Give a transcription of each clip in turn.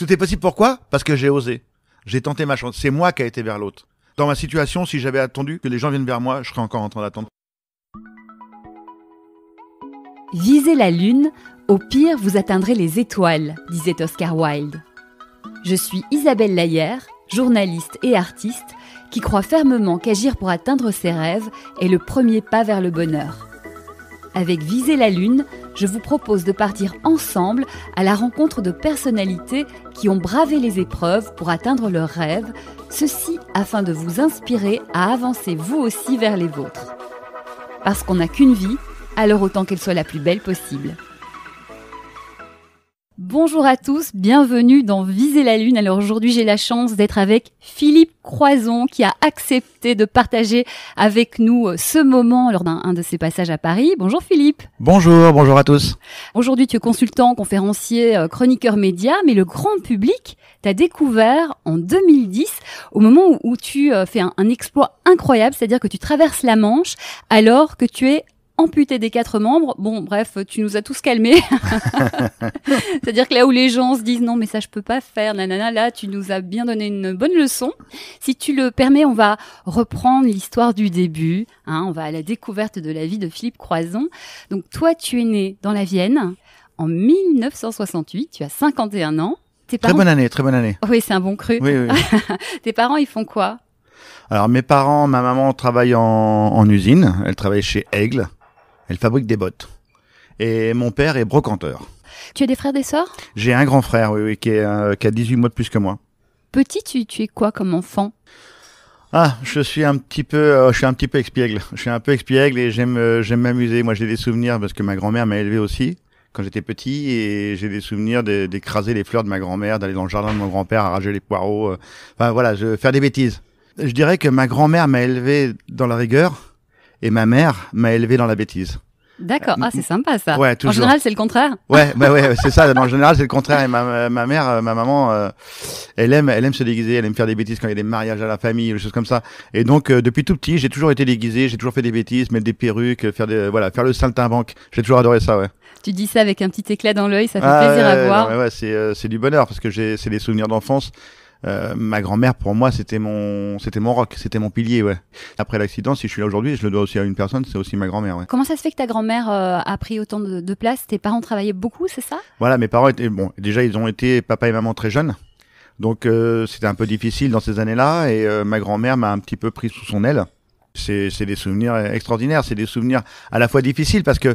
Tout est possible, pourquoi? Parce que j'ai osé. J'ai tenté ma chance. C'est moi qui ai été vers l'autre. Dans ma situation, si j'avais attendu que les gens viennent vers moi, je serais encore en train d'attendre. Visez la lune, au pire vous atteindrez les étoiles, disait Oscar Wilde. Je suis Isabelle Lahière, journaliste et artiste, qui croit fermement qu'agir pour atteindre ses rêves est le premier pas vers le bonheur. Avec Visez la lune, je vous propose de partir ensemble à la rencontre de personnalités qui ont bravé les épreuves pour atteindre leurs rêves, ceci afin de vous inspirer à avancer vous aussi vers les vôtres. Parce qu'on n'a qu'une vie, alors autant qu'elle soit la plus belle possible. Bonjour à tous, bienvenue dans Visez la lune. Alors aujourd'hui, j'ai la chance d'être avec Philippe Croison qui a accepté de partager avec nous ce moment lors d'un de ses passages à Paris. Bonjour Philippe. Bonjour à tous. Aujourd'hui, tu es consultant, conférencier, chroniqueur média, mais le grand public t'a découvert en 2010 au moment où tu fais un exploit incroyable, c'est-à-dire que tu traverses la Manche alors que tu es amputé des 4 membres. Bon, bref, tu nous as tous calmés. C'est-à-dire que là où les gens se disent non, mais ça je peux pas faire, nanana, là tu nous as bien donné une bonne leçon. Si tu le permets, on va reprendre l'histoire du début. On va à la découverte de la vie de Philippe Croison. Donc toi, tu es né dans la Vienne en 1968. Tu as 51 ans. Tes parents... Très bonne année. Oui, c'est un bon cru. Oui. Tes parents, ils font quoi? Alors mes parents, ma maman travaille en usine. Elle travaille chez Aigle. Elle fabrique des bottes. Et mon père est brocanteur. Tu as des frères, des sœurs? J'ai un grand frère, oui, qui a 18 mois de plus que moi. Petit, tu es quoi comme enfant? Je suis un petit peu expiègle. Je suis un peu expiègle et j'aime m'amuser. Moi, j'ai des souvenirs parce que ma grand-mère m'a élevé aussi quand j'étais petit et j'ai des souvenirs d'écraser les fleurs de ma grand-mère, d'aller dans le jardin de mon grand-père, arracher les poireaux. Faire des bêtises. Je dirais que ma grand-mère m'a élevé dans la rigueur. Et ma mère m'a élevé dans la bêtise. D'accord, c'est sympa ça. Ouais, toujours. En général, c'est le contraire. Ouais, c'est ça. En général, c'est le contraire. Et ma mère, ma maman, elle aime se déguiser, elle aime faire des bêtises quand il y a des mariages à la famille, des choses comme ça. Et donc, depuis tout petit, j'ai toujours été déguisé, j'ai toujours fait des bêtises, mettre des perruques, faire le saltimbanque. J'ai toujours adoré ça, ouais. Tu dis ça avec un petit éclat dans l'œil, ça fait plaisir à voir. Non, c'est du bonheur parce que c'est des souvenirs d'enfance. Ma grand-mère, pour moi, c'était mon rock, c'était mon pilier, ouais. Après l'accident, si je suis là aujourd'hui, je le dois aussi à une personne, c'est aussi ma grand-mère, ouais. Comment ça se fait que ta grand-mère a pris autant de place? Tes parents travaillaient beaucoup, c'est ça? Voilà, mes parents déjà, ils ont été papa et maman très jeunes. Donc, c'était un peu difficile dans ces années-là et ma grand-mère m'a un petit peu pris sous son aile. C'est des souvenirs extraordinaires, c'est des souvenirs à la fois difficiles parce que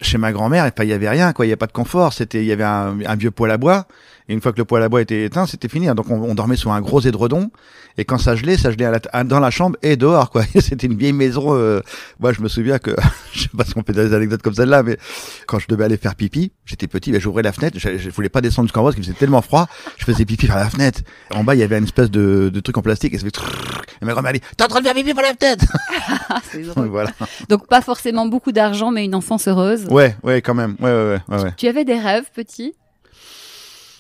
chez ma grand-mère, il y avait rien, quoi. Il y avait pas de confort. Il y avait un vieux poêle à bois. Et une fois que le poêle à bois était éteint, c'était fini. Donc on dormait sur un gros édredon. Et quand ça gelait dans la chambre et dehors, quoi. C'était une vieille maison. Moi, je me souviens que, je sais pas si on fait des anecdotes comme celle-là, mais quand je devais aller faire pipi, j'étais petit, j'ouvrais la fenêtre. Je voulais pas descendre jusqu'en bas parce qu'il faisait tellement froid. Je faisais pipi par la fenêtre. En bas, il y avait une espèce de truc en plastique et ça fait et ma grand-mère dit, t'es en train de faire pipi par la fenêtre. C'est drôle. Voilà. Donc pas forcément beaucoup d'argent, mais une enfance heureuse. Ouais, quand même. Ouais. Tu avais des rêves petits?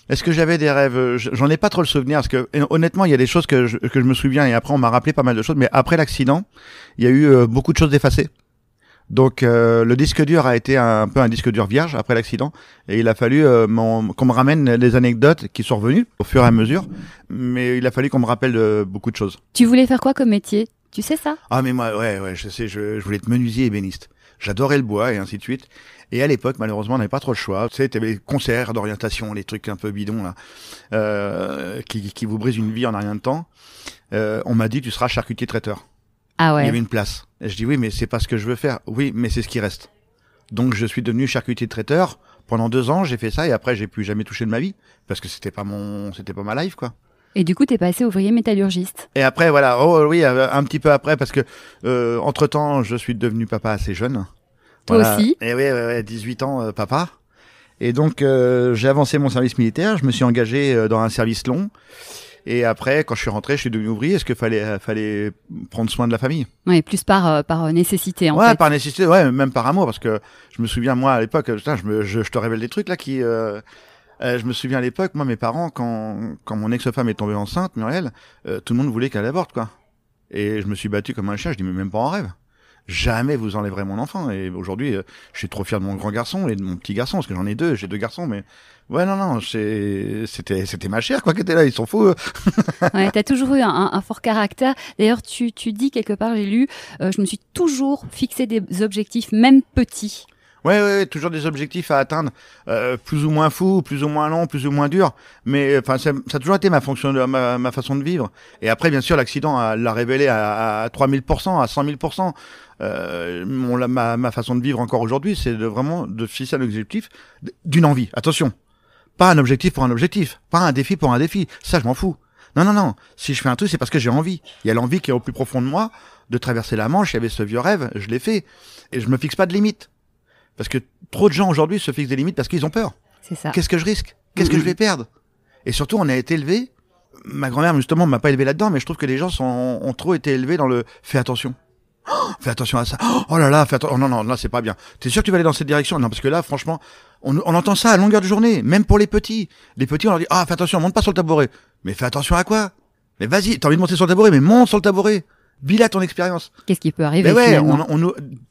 Est-ce que j'avais des rêves? J'en ai pas trop le souvenir parce que honnêtement, il y a des choses que je me souviens et après on m'a rappelé pas mal de choses. Mais après l'accident, il y a eu beaucoup de choses effacées. Donc le disque dur a été un peu un disque dur vierge après l'accident et il a fallu qu'on me ramène les anecdotes qui sont revenues au fur et à mesure. Mais il a fallu qu'on me rappelle beaucoup de choses. Tu voulais faire quoi comme métier? Tu sais ça? Ah mais moi, ouais, je sais. Je voulais être menuisier ébéniste. J'adorais le bois et ainsi de suite. Et à l'époque, malheureusement, on n'avait pas trop le choix. Tu sais, t'avais les concerts d'orientation, les trucs un peu bidons là, qui vous brisent une vie en un rien de temps. On m'a dit, tu seras charcutier traiteur. Ah ouais. Il y avait une place. Et je dis oui, mais c'est pas ce que je veux faire. Oui, mais c'est ce qui reste. Donc je suis devenu charcutier traiteur. Pendant 2 ans, j'ai fait ça et après, j'ai plus jamais touché de ma vie parce que c'était pas ma life, quoi. Et du coup, t'es passé ouvrier métallurgiste. Et après, voilà. Oh oui, un petit peu après parce que entre temps, je suis devenu papa assez jeune. Toi voilà. aussi? Et oui, 18 ans, papa. Et donc, j'ai avancé mon service militaire. Je me suis engagé dans un service long. Et après, quand je suis rentré, je suis devenu ouvrier. Est-ce qu'il fallait prendre soin de la famille? Oui, plus par nécessité, en fait. Ouais, par nécessité, ouais, même par amour. Parce que je me souviens, moi, à l'époque, je te révèle des trucs là qui... je me souviens à l'époque, moi, mes parents, quand mon ex-femme est tombée enceinte, Muriel, tout le monde voulait qu'elle avorte, quoi. Et je me suis battu comme un chien. Je dis, mais même pas en rêve. jamais vous enlèverez mon enfant. Et aujourd'hui, je suis trop fier de mon grand garçon et de mon petit garçon, parce que j'en ai deux, j'ai 2 garçons, mais ouais, non, c'était ma chère, quoi, qui était là, ils sont fous. Ouais, t'as toujours eu un fort caractère. D'ailleurs, tu dis quelque part, j'ai lu, je me suis toujours fixé des objectifs, même petits. Ouais, toujours des objectifs à atteindre, plus ou moins fous, plus ou moins longs, plus ou moins durs. Mais enfin, ça a toujours été ma fonction, ma façon de vivre. Et après, bien sûr, l'accident l'a révélé à 3000%, à 100 000%. Ma façon de vivre encore aujourd'hui, c'est vraiment de fixer un objectif d'une envie. Attention, pas un objectif pour un objectif, pas un défi pour un défi. Ça, je m'en fous. Non. Si je fais un truc, c'est parce que j'ai envie. Il y a l'envie qui est au plus profond de moi de traverser la Manche. Il y avait ce vieux rêve, je l'ai fait. Et je me fixe pas de limite. Parce que trop de gens aujourd'hui se fixent des limites parce qu'ils ont peur. C'est ça. Qu'est-ce que je risque? Qu'est-ce que je vais perdre? Et surtout, on a été élevés. Ma grand-mère, justement, m'a pas élevé là-dedans, mais je trouve que les gens ont trop été élevés dans le fais attention. Oh, fais attention à ça. Oh là là, fais attention. Oh non, là, c'est pas bien. T'es sûr que tu vas aller dans cette direction? Non, parce que là, franchement, on entend ça à longueur de journée, même pour les petits. Les petits, on leur dit, fais attention, monte pas sur le tabouret. Mais fais attention à quoi? Mais vas-y, t'as envie de monter sur le tabouret, mais monte sur le tabouret. Vis là ton expérience. Qu'est-ce qui peut arriver finalement?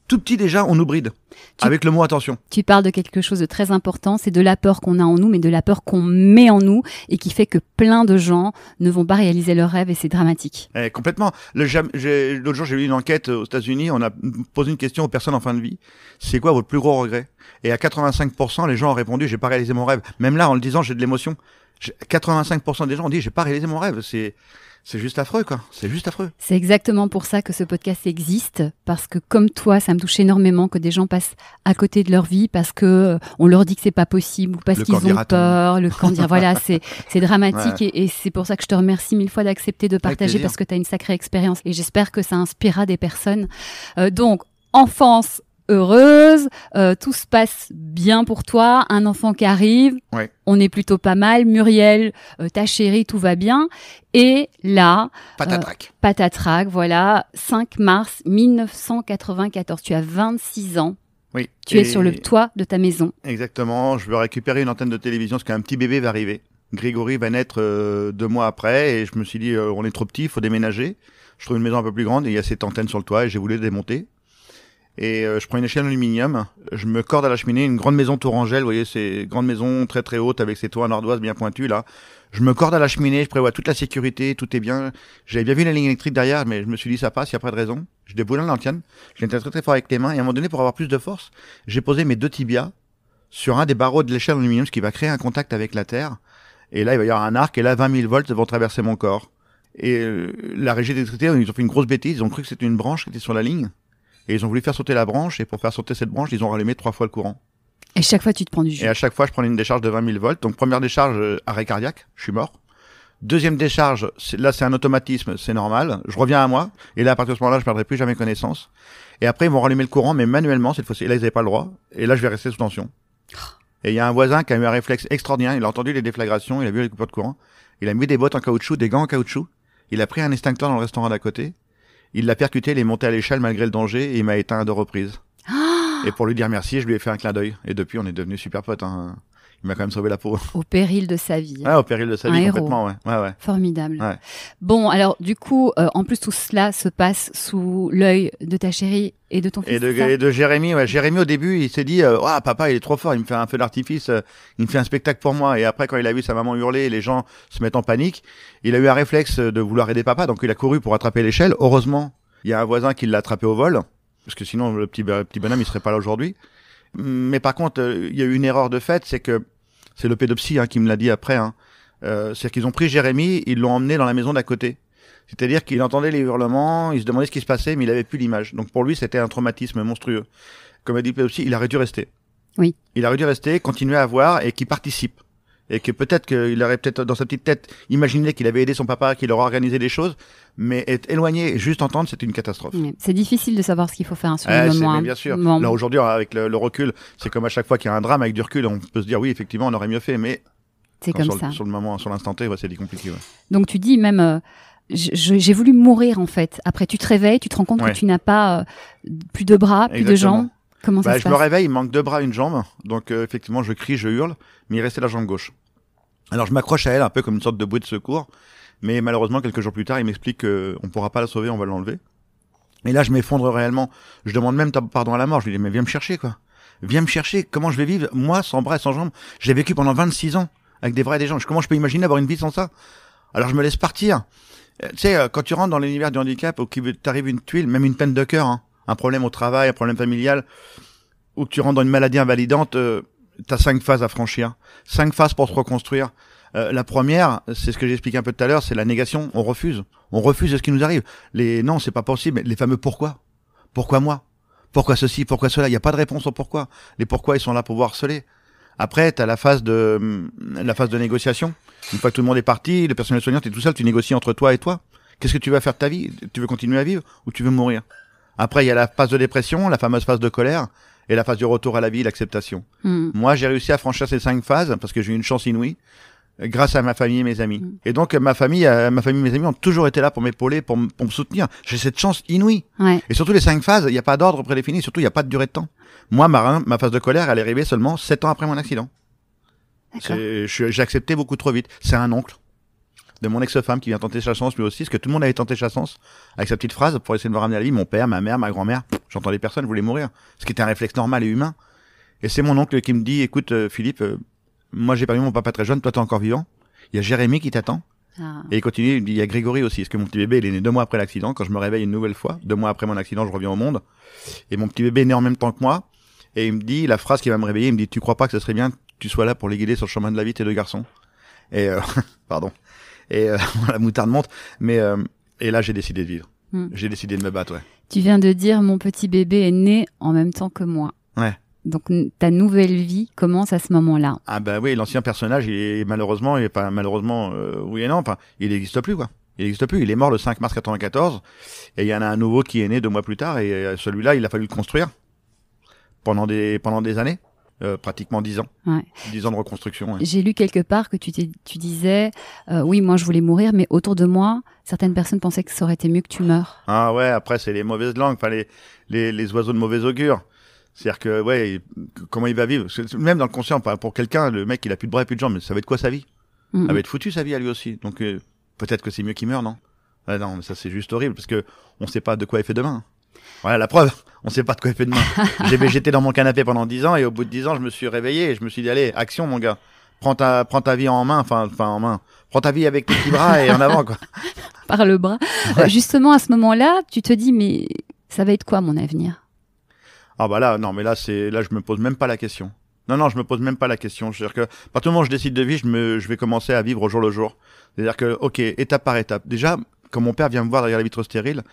Tout petit déjà, on nous bride avec le mot attention. Tu parles de quelque chose de très important, c'est de la peur qu'on a en nous, mais de la peur qu'on met en nous et qui fait que plein de gens ne vont pas réaliser leurs rêves et c'est dramatique. Complètement. L'autre jour, j'ai lu une enquête aux États-Unis, on a posé une question aux personnes en fin de vie. C'est quoi votre plus gros regret? Et à 85%, les gens ont répondu, j'ai pas réalisé mon rêve. Même là, en le disant, j'ai de l'émotion. 85% des gens ont dit, j'ai pas réalisé mon rêve. C'est juste affreux, quoi. C'est juste affreux. C'est exactement pour ça que ce podcast existe, parce que comme toi, ça me touche énormément que des gens passent à côté de leur vie parce que on leur dit que c'est pas possible ou parce qu'ils ont peur. Le camp dira, voilà, c'est dramatique et c'est pour ça que je te remercie 1000 fois d'accepter de partager parce que tu as une sacrée expérience et j'espère que ça inspirera des personnes. Donc, enfance heureuse, tout se passe bien pour toi, un enfant qui arrive, on est plutôt pas mal, Muriel, ta chérie, tout va bien, et là, patatrac, voilà, 5 mars 1994, tu as 26 ans, tu es sur le toit de ta maison. Exactement, je veux récupérer une antenne de télévision parce qu'un petit bébé va arriver, Grégory va naître 2 mois après, et je me suis dit, on est trop petit, il faut déménager, je trouve une maison un peu plus grande, et il y a cette antenne sur le toit, et j'ai voulu la démonter. Et je prends une échelle d'aluminium, je me corde à la cheminée, une grande maison tourangelle, vous voyez, ces grandes maisons très très hautes avec ces toits en ardoise bien pointus là. Je me corde à la cheminée, je prévois toute la sécurité, tout est bien. J'avais bien vu la ligne électrique derrière, mais je me suis dit ça passe, il n'y a pas de raison. Je déboule l'antenne, je l'étais très très fort avec les mains, et à un moment donné, pour avoir plus de force, j'ai posé mes 2 tibias sur un des barreaux de l'échelle d'aluminium, ce qui va créer un contact avec la terre. Et là, il va y avoir un arc, et là, 20 000 volts vont traverser mon corps. Et la régie d'électricité, ils ont fait une grosse bêtise, ils ont cru que c'était une branche qui était sur la ligne. Et ils ont voulu faire sauter la branche, et pour faire sauter cette branche, ils ont rallumé 3 fois le courant. Et chaque fois, tu te prends du jus. Et à chaque fois, je prenais une décharge de 20 000 volts. Donc, première décharge, arrêt cardiaque, je suis mort. Deuxième décharge, là, c'est un automatisme, c'est normal. Je reviens à moi. Et là, à partir de ce moment-là, je perdrai plus jamais connaissance. Et après, ils vont rallumer le courant, mais manuellement, cette fois-ci. Et là, ils n'avaient pas le droit. Et là, je vais rester sous tension. Et il y a un voisin qui a eu un réflexe extraordinaire. Il a entendu les déflagrations, il a vu les coupures de courant. Il a mis des bottes en caoutchouc, des gants en caoutchouc. Il a pris un extincteur dans le restaurant d'à côté. Il l'a percuté, il est monté à l'échelle malgré le danger et il m'a éteint à 2 reprises. Et pour lui dire merci, je lui ai fait un clin d'œil. Et depuis, on est devenus super potes. Hein. Il m'a quand même sauvé la peau. Au péril de sa vie. Ouais, au péril de sa vie, complètement, ouais. Formidable. Ouais. Bon, alors, du coup, en plus, tout cela se passe sous l'œil de ta chérie et de ton fils. Et de Jérémy, ouais. Jérémy, au début, il s'est dit, papa, il est trop fort, il me fait un feu d'artifice, il me fait un spectacle pour moi. Et après, quand il a vu sa maman hurler et les gens se mettent en panique, il a eu un réflexe de vouloir aider papa. Donc, il a couru pour attraper l'échelle. Heureusement, il y a un voisin qui l'a attrapé au vol. Parce que sinon, le petit bonhomme, il serait pas là aujourd'hui. Mais par contre, il y a eu une erreur de fait, c'est que c'est le pédopsie qui me l'a dit après. C'est qu'ils ont pris Jérémy, ils l'ont emmené dans la maison d'à côté. C'est-à-dire qu'il entendait les hurlements, il se demandait ce qui se passait, mais il avait plus l'image. Donc pour lui, c'était un traumatisme monstrueux. Comme a dit le pédopsie, il aurait dû rester. Oui. Il aurait dû rester, continuer à voir et qu'il participe. Et que peut-être qu'il aurait peut-être dans sa petite tête imaginé qu'il avait aidé son papa, qu'il aurait organisé des choses, mais être éloigné et juste entendre, c'est une catastrophe. C'est difficile de savoir ce qu'il faut faire sur le moment. Bien sûr. Bon. Là aujourd'hui, avec le recul, c'est comme à chaque fois qu'il y a un drame, avec du recul, on peut se dire oui, effectivement, on aurait mieux fait, mais c'est comme ça. Sur le moment, sur l'instant T, c'est compliqué. Ouais. Donc tu dis même, j'ai voulu mourir en fait. Après, tu te réveilles, tu te rends compte que tu n'as pas plus de bras, plus de jambes. Comment ça se passe ? Je me réveille, il me manque 2 bras, 1 jambe. Donc effectivement, je crie, je hurle, mais il restait la jambe gauche. Alors je m'accroche à elle un peu comme une sorte de bouée de secours, mais malheureusement quelques jours plus tard, il m'explique qu'on pourra pas la sauver, on va l'enlever. Et là, je m'effondre réellement. Je demande même pardon à la mort. Je lui dis, mais viens me chercher, quoi. Viens me chercher. Comment je vais vivre, moi, sans bras et sans jambes? J'ai vécu pendant 26 ans avec des gens. Comment je peux imaginer avoir une vie sans ça? Alors, je me laisse partir. Tu sais, quand tu rentres dans l'univers du handicap, ou qu'il t'arrive une tuile, même une peine de cœur, hein, un problème au travail, un problème familial, ou que tu rentres dans une maladie invalidante, t'as 5 phases à franchir. 5 phases pour te reconstruire. La première, c'est ce que j'ai expliqué un peu tout à l'heure, c'est la négation. On refuse. On refuse de ce qui nous arrive. Non, c'est pas possible. Les fameux pourquoi. Pourquoi moi? Pourquoi ceci? Pourquoi cela? Il n'y a pas de réponse au pourquoi. Les pourquoi, ils sont là pour vous harceler. Après, t'as la phase de négociation. Une fois que tout le monde est parti, le personnel soignant, t'es tout seul, tu négocies entre toi et toi. Qu'est-ce que tu vas faire de ta vie? Tu veux continuer à vivre ou tu veux mourir? Après, il y a la phase de dépression, la fameuse phase de colère, et la phase du retour à la vie, l'acceptation. Moi, j'ai réussi à franchir ces 5 phases parce que j'ai eu une chance inouïe. Grâce à ma famille et mes amis. Et donc, ma famille et mes amis ont toujours été là pour m'épauler, pour me soutenir. J'ai cette chance inouïe. Ouais. Et surtout, les 5 phases, il n'y a pas d'ordre prédéfini, surtout, il n'y a pas de durée de temps. Moi, ma phase de colère, elle est arrivée seulement 7 ans après mon accident. J'ai accepté beaucoup trop vite. C'est un oncle de mon ex-femme qui vient tenter sa chance lui aussi, parce que tout le monde avait tenté sa chance avec sa petite phrase pour essayer de me ramener à la vie. Mon père, ma mère, ma grand-mère, j'entendais personne, je voulais mourir. Ce qui était un réflexe normal et humain. Et c'est mon oncle qui me dit, écoute, Philippe, moi, j'ai perdu mon papa très jeune, toi, t'es encore vivant. Il y a Jérémy qui t'attend. Ah. Et il continue, il me dit, il y a Grégory aussi. Parce que mon petit bébé, il est né 2 mois après l'accident. Quand je me réveille une nouvelle fois, 2 mois après mon accident, je reviens au monde. Et mon petit bébé est né en même temps que moi. Et il me dit, la phrase qui va me réveiller, il me dit, tu crois pas que ce serait bien que tu sois là pour les guider sur le chemin de la vie, tes 2 garçons? Et, pardon. Et, la moutarde monte. Mais, et là, j'ai décidé de vivre. J'ai décidé de me battre, ouais. Tu viens de dire, mon petit bébé est né en même temps que moi. Ouais. Donc ta nouvelle vie commence à ce moment-là. Ah bah oui, l'ancien personnage, il est malheureusement, oui et non, enfin, il n'existe plus, quoi. Il n'existe plus. Il est mort le 5 mars 94 et il y en a un nouveau qui est né 2 mois plus tard et celui-là, il a fallu le construire pendant des années, pratiquement 10 ans. Ouais. 10 ans de reconstruction. Ouais. J'ai lu quelque part que tu disais, oui, moi je voulais mourir, mais autour de moi, certaines personnes pensaient que ça aurait été mieux que tu meurs. Ah ouais, après c'est les mauvaises langues, enfin les oiseaux de mauvais augure. C'est-à-dire que, ouais, comment il va vivre? Même dans le conscient, pour quelqu'un, le mec, il a plus de bras et plus de jambes, mais ça va être quoi sa vie? Ça va être foutu sa vie à lui aussi. Donc, peut-être que c'est mieux qu'il meure, non? Ah, non, mais ça c'est juste horrible, parce que on sait pas de quoi il fait demain. Voilà, la preuve, on sait pas de quoi il fait demain. J'ai végété dans mon canapé pendant 10 ans, et au bout de 10 ans, je me suis réveillé, et je me suis dit, allez, action, mon gars. Prends ta vie en main, enfin, en main. Prends ta vie avec tes petits bras et en avant, quoi. Par le bras. Ouais. Justement, à ce moment-là, tu te dis, mais ça va être quoi, mon avenir? Ah bah là, non, mais là je me pose même pas la question. Non, je me pose même pas la question. C'est-à-dire que, à partir du moment où je décide de vivre, je vais commencer à vivre au jour le jour. C'est-à-dire que, ok, étape par étape. Déjà, quand mon père vient me voir derrière la vitre stérile,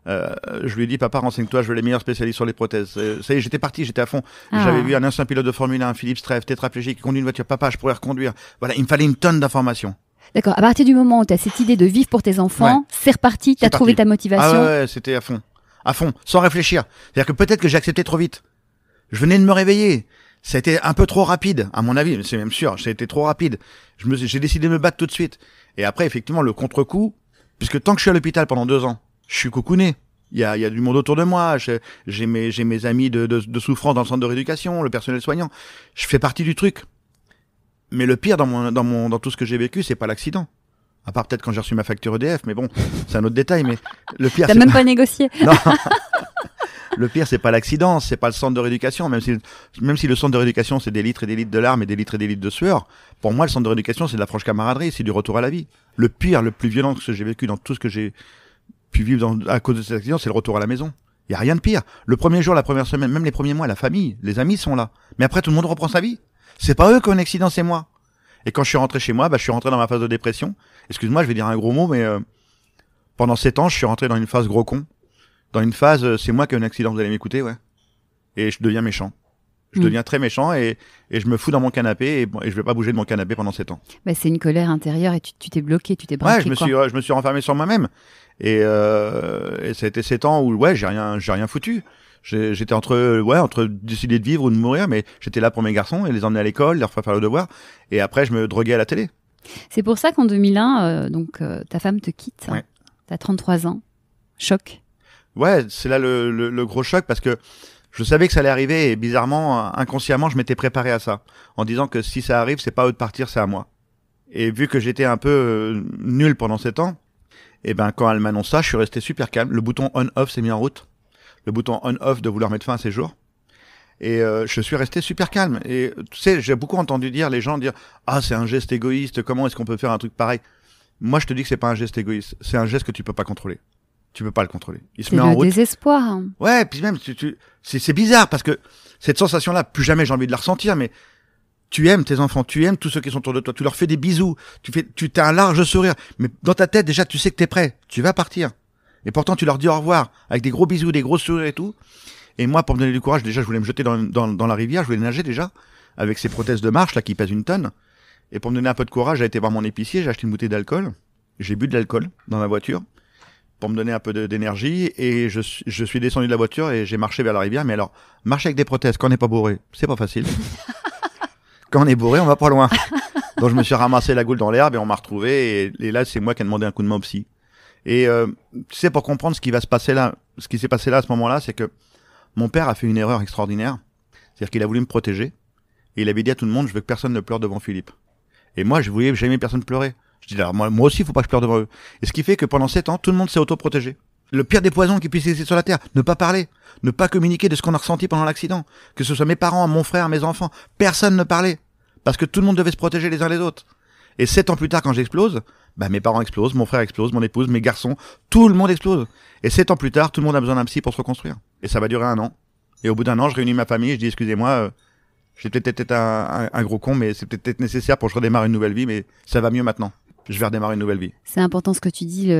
je lui ai dit, papa, renseigne-toi, je veux les meilleurs spécialistes sur les prothèses. Ça y est, j'étais parti, j'étais à fond. J'avais vu un ancien pilote de Formule 1, Philippe Streff, tétraplégique, qui conduit une voiture. Papa, je pourrais reconduire. Voilà, il me fallait une tonne d'informations. D'accord. À partir du moment où tu as cette idée de vivre pour tes enfants, c'est reparti, tu as trouvé ta motivation. Ah ouais, c'était à fond. À fond, sans réfléchir. C'est-à-dire que peut-être que j'ai accepté trop vite. Je venais de me réveiller. Ça a été un peu trop rapide, à mon avis. C'est même sûr, ça a été trop rapide. J'ai décidé de me battre tout de suite. Et après, effectivement, le contre-coup, puisque tant que je suis à l'hôpital pendant 2 ans, je suis cocooné. Il y a du monde autour de moi. J'ai mes amis de souffrance dans le centre de rééducation, le personnel soignant. Je fais partie du truc. Mais le pire dans tout ce que j'ai vécu, c'est pas l'accident. À part peut-être quand j'ai reçu ma facture EDF, mais bon, c'est un autre détail. Mais le pire, t'as même pas négocié. Non. Le pire, c'est pas l'accident, c'est pas le centre de rééducation. Même si le centre de rééducation, c'est des litres et des litres de larmes et des litres de sueur. Pour moi, le centre de rééducation, c'est de la franche camaraderie, c'est du retour à la vie. Le pire, le plus violent que j'ai vécu dans tout ce que j'ai pu vivre à cause de cet accident, c'est le retour à la maison. Il y a rien de pire. Le premier jour, la première semaine, même les premiers mois, la famille, les amis sont là. Mais après, tout le monde reprend sa vie. C'est pas eux qui ont un accident, c'est moi. Et quand je suis rentré chez moi, je suis rentré dans ma phase de dépression. Excuse-moi, je vais dire un gros mot, mais pendant 7 ans, je suis rentré dans une phase gros con. Dans une phase, c'est moi qui ai un accident, vous allez m'écouter, ouais. Et je deviens méchant. Je deviens très méchant et je me fous dans mon canapé et je vais pas bouger de mon canapé pendant 7 ans. Bah, c'est une colère intérieure et tu t'es bloqué, tu t'es braqué. Ouais, je me suis renfermé sur moi-même. Et ça a été 7 ans où, ouais, j'ai rien foutu. J'étais entre décider de vivre ou de mourir, mais j'étais là pour mes garçons et les emmener à l'école, leur faire le devoir. Et après, je me droguais à la télé. C'est pour ça qu'en 2001, ta femme te quitte. Ouais. T'as 33 ans. Choc. Ouais, c'est là le gros choc parce que je savais que ça allait arriver et bizarrement, inconsciemment, je m'étais préparé à ça. En disant que si ça arrive, c'est pas à eux de partir, c'est à moi. Et vu que j'étais un peu nul pendant 7 ans, Et ben, quand elle m'annonce ça, je suis resté super calme. Le bouton on-off s'est mis en route. Le bouton on-off de vouloir mettre fin à ses jours. Et je suis resté super calme. Et tu sais, j'ai beaucoup entendu les gens dire « Ah, c'est un geste égoïste, comment est-ce qu'on peut faire un truc pareil ?» Moi, je te dis que c'est pas un geste égoïste. C'est un geste que tu peux pas contrôler. Tu peux pas le contrôler. Il se met en route. C'est le désespoir. Hein. Ouais, puis même, c'est bizarre parce que cette sensation-là, plus jamais j'ai envie de la ressentir, mais tu aimes tes enfants, tu aimes tous ceux qui sont autour de toi, tu leur fais des bisous, tu t'as un large sourire, mais dans ta tête, déjà, tu sais que t'es prêt, tu vas partir. Et pourtant, tu leur dis au revoir, avec des gros bisous, des gros sourires et tout. Et moi, pour me donner du courage, déjà, je voulais me jeter dans la rivière, je voulais nager déjà, avec ces prothèses de marche, là, qui pèsent 1 tonne. Et pour me donner un peu de courage, j'ai été voir mon épicier, j'ai acheté une bouteille d'alcool, j'ai bu de l'alcool dans ma voiture, pour me donner un peu d'énergie, et je suis descendu de la voiture et j'ai marché vers la rivière. Mais alors, marcher avec des prothèses quand on n'est pas bourré, c'est pas facile. Quand on est bourré, on va pas loin. Donc je me suis ramassé la goule dans l'herbe et on m'a retrouvé, et là c'est moi qui ai demandé un coup de main au psy. Et tu sais, pour comprendre ce qui va se passer là, ce qui s'est passé là à ce moment-là, c'est que mon père a fait une erreur extraordinaire. C'est-à-dire qu'il a voulu me protéger, et il avait dit à tout le monde, je veux que personne ne pleure devant Philippe. Et moi, je voulais jamais personne pleurer. Je dis, alors moi aussi, il faut pas que je pleure devant eux. Et ce qui fait que pendant 7 ans, tout le monde s'est auto-protégé. Le pire des poisons qui puisse exister sur la Terre, ne pas parler, ne pas communiquer de ce qu'on a ressenti pendant l'accident. Que ce soit mes parents, mon frère, mes enfants, personne ne parlait. Parce que tout le monde devait se protéger les uns les autres. Et 7 ans plus tard, quand j'explose, bah mes parents explosent, mon frère explose, mon épouse, mes garçons, tout le monde explose. Et 7 ans plus tard, tout le monde a besoin d'un psy pour se reconstruire. Et ça va durer 1 an. Et au bout d'1 an, je réunis ma famille, je dis, excusez-moi, j'ai peut-être un gros con, mais c'est peut-être nécessaire pour que je redémarre une nouvelle vie, mais ça va mieux maintenant. Je vais redémarrer une nouvelle vie. C'est important ce que tu dis,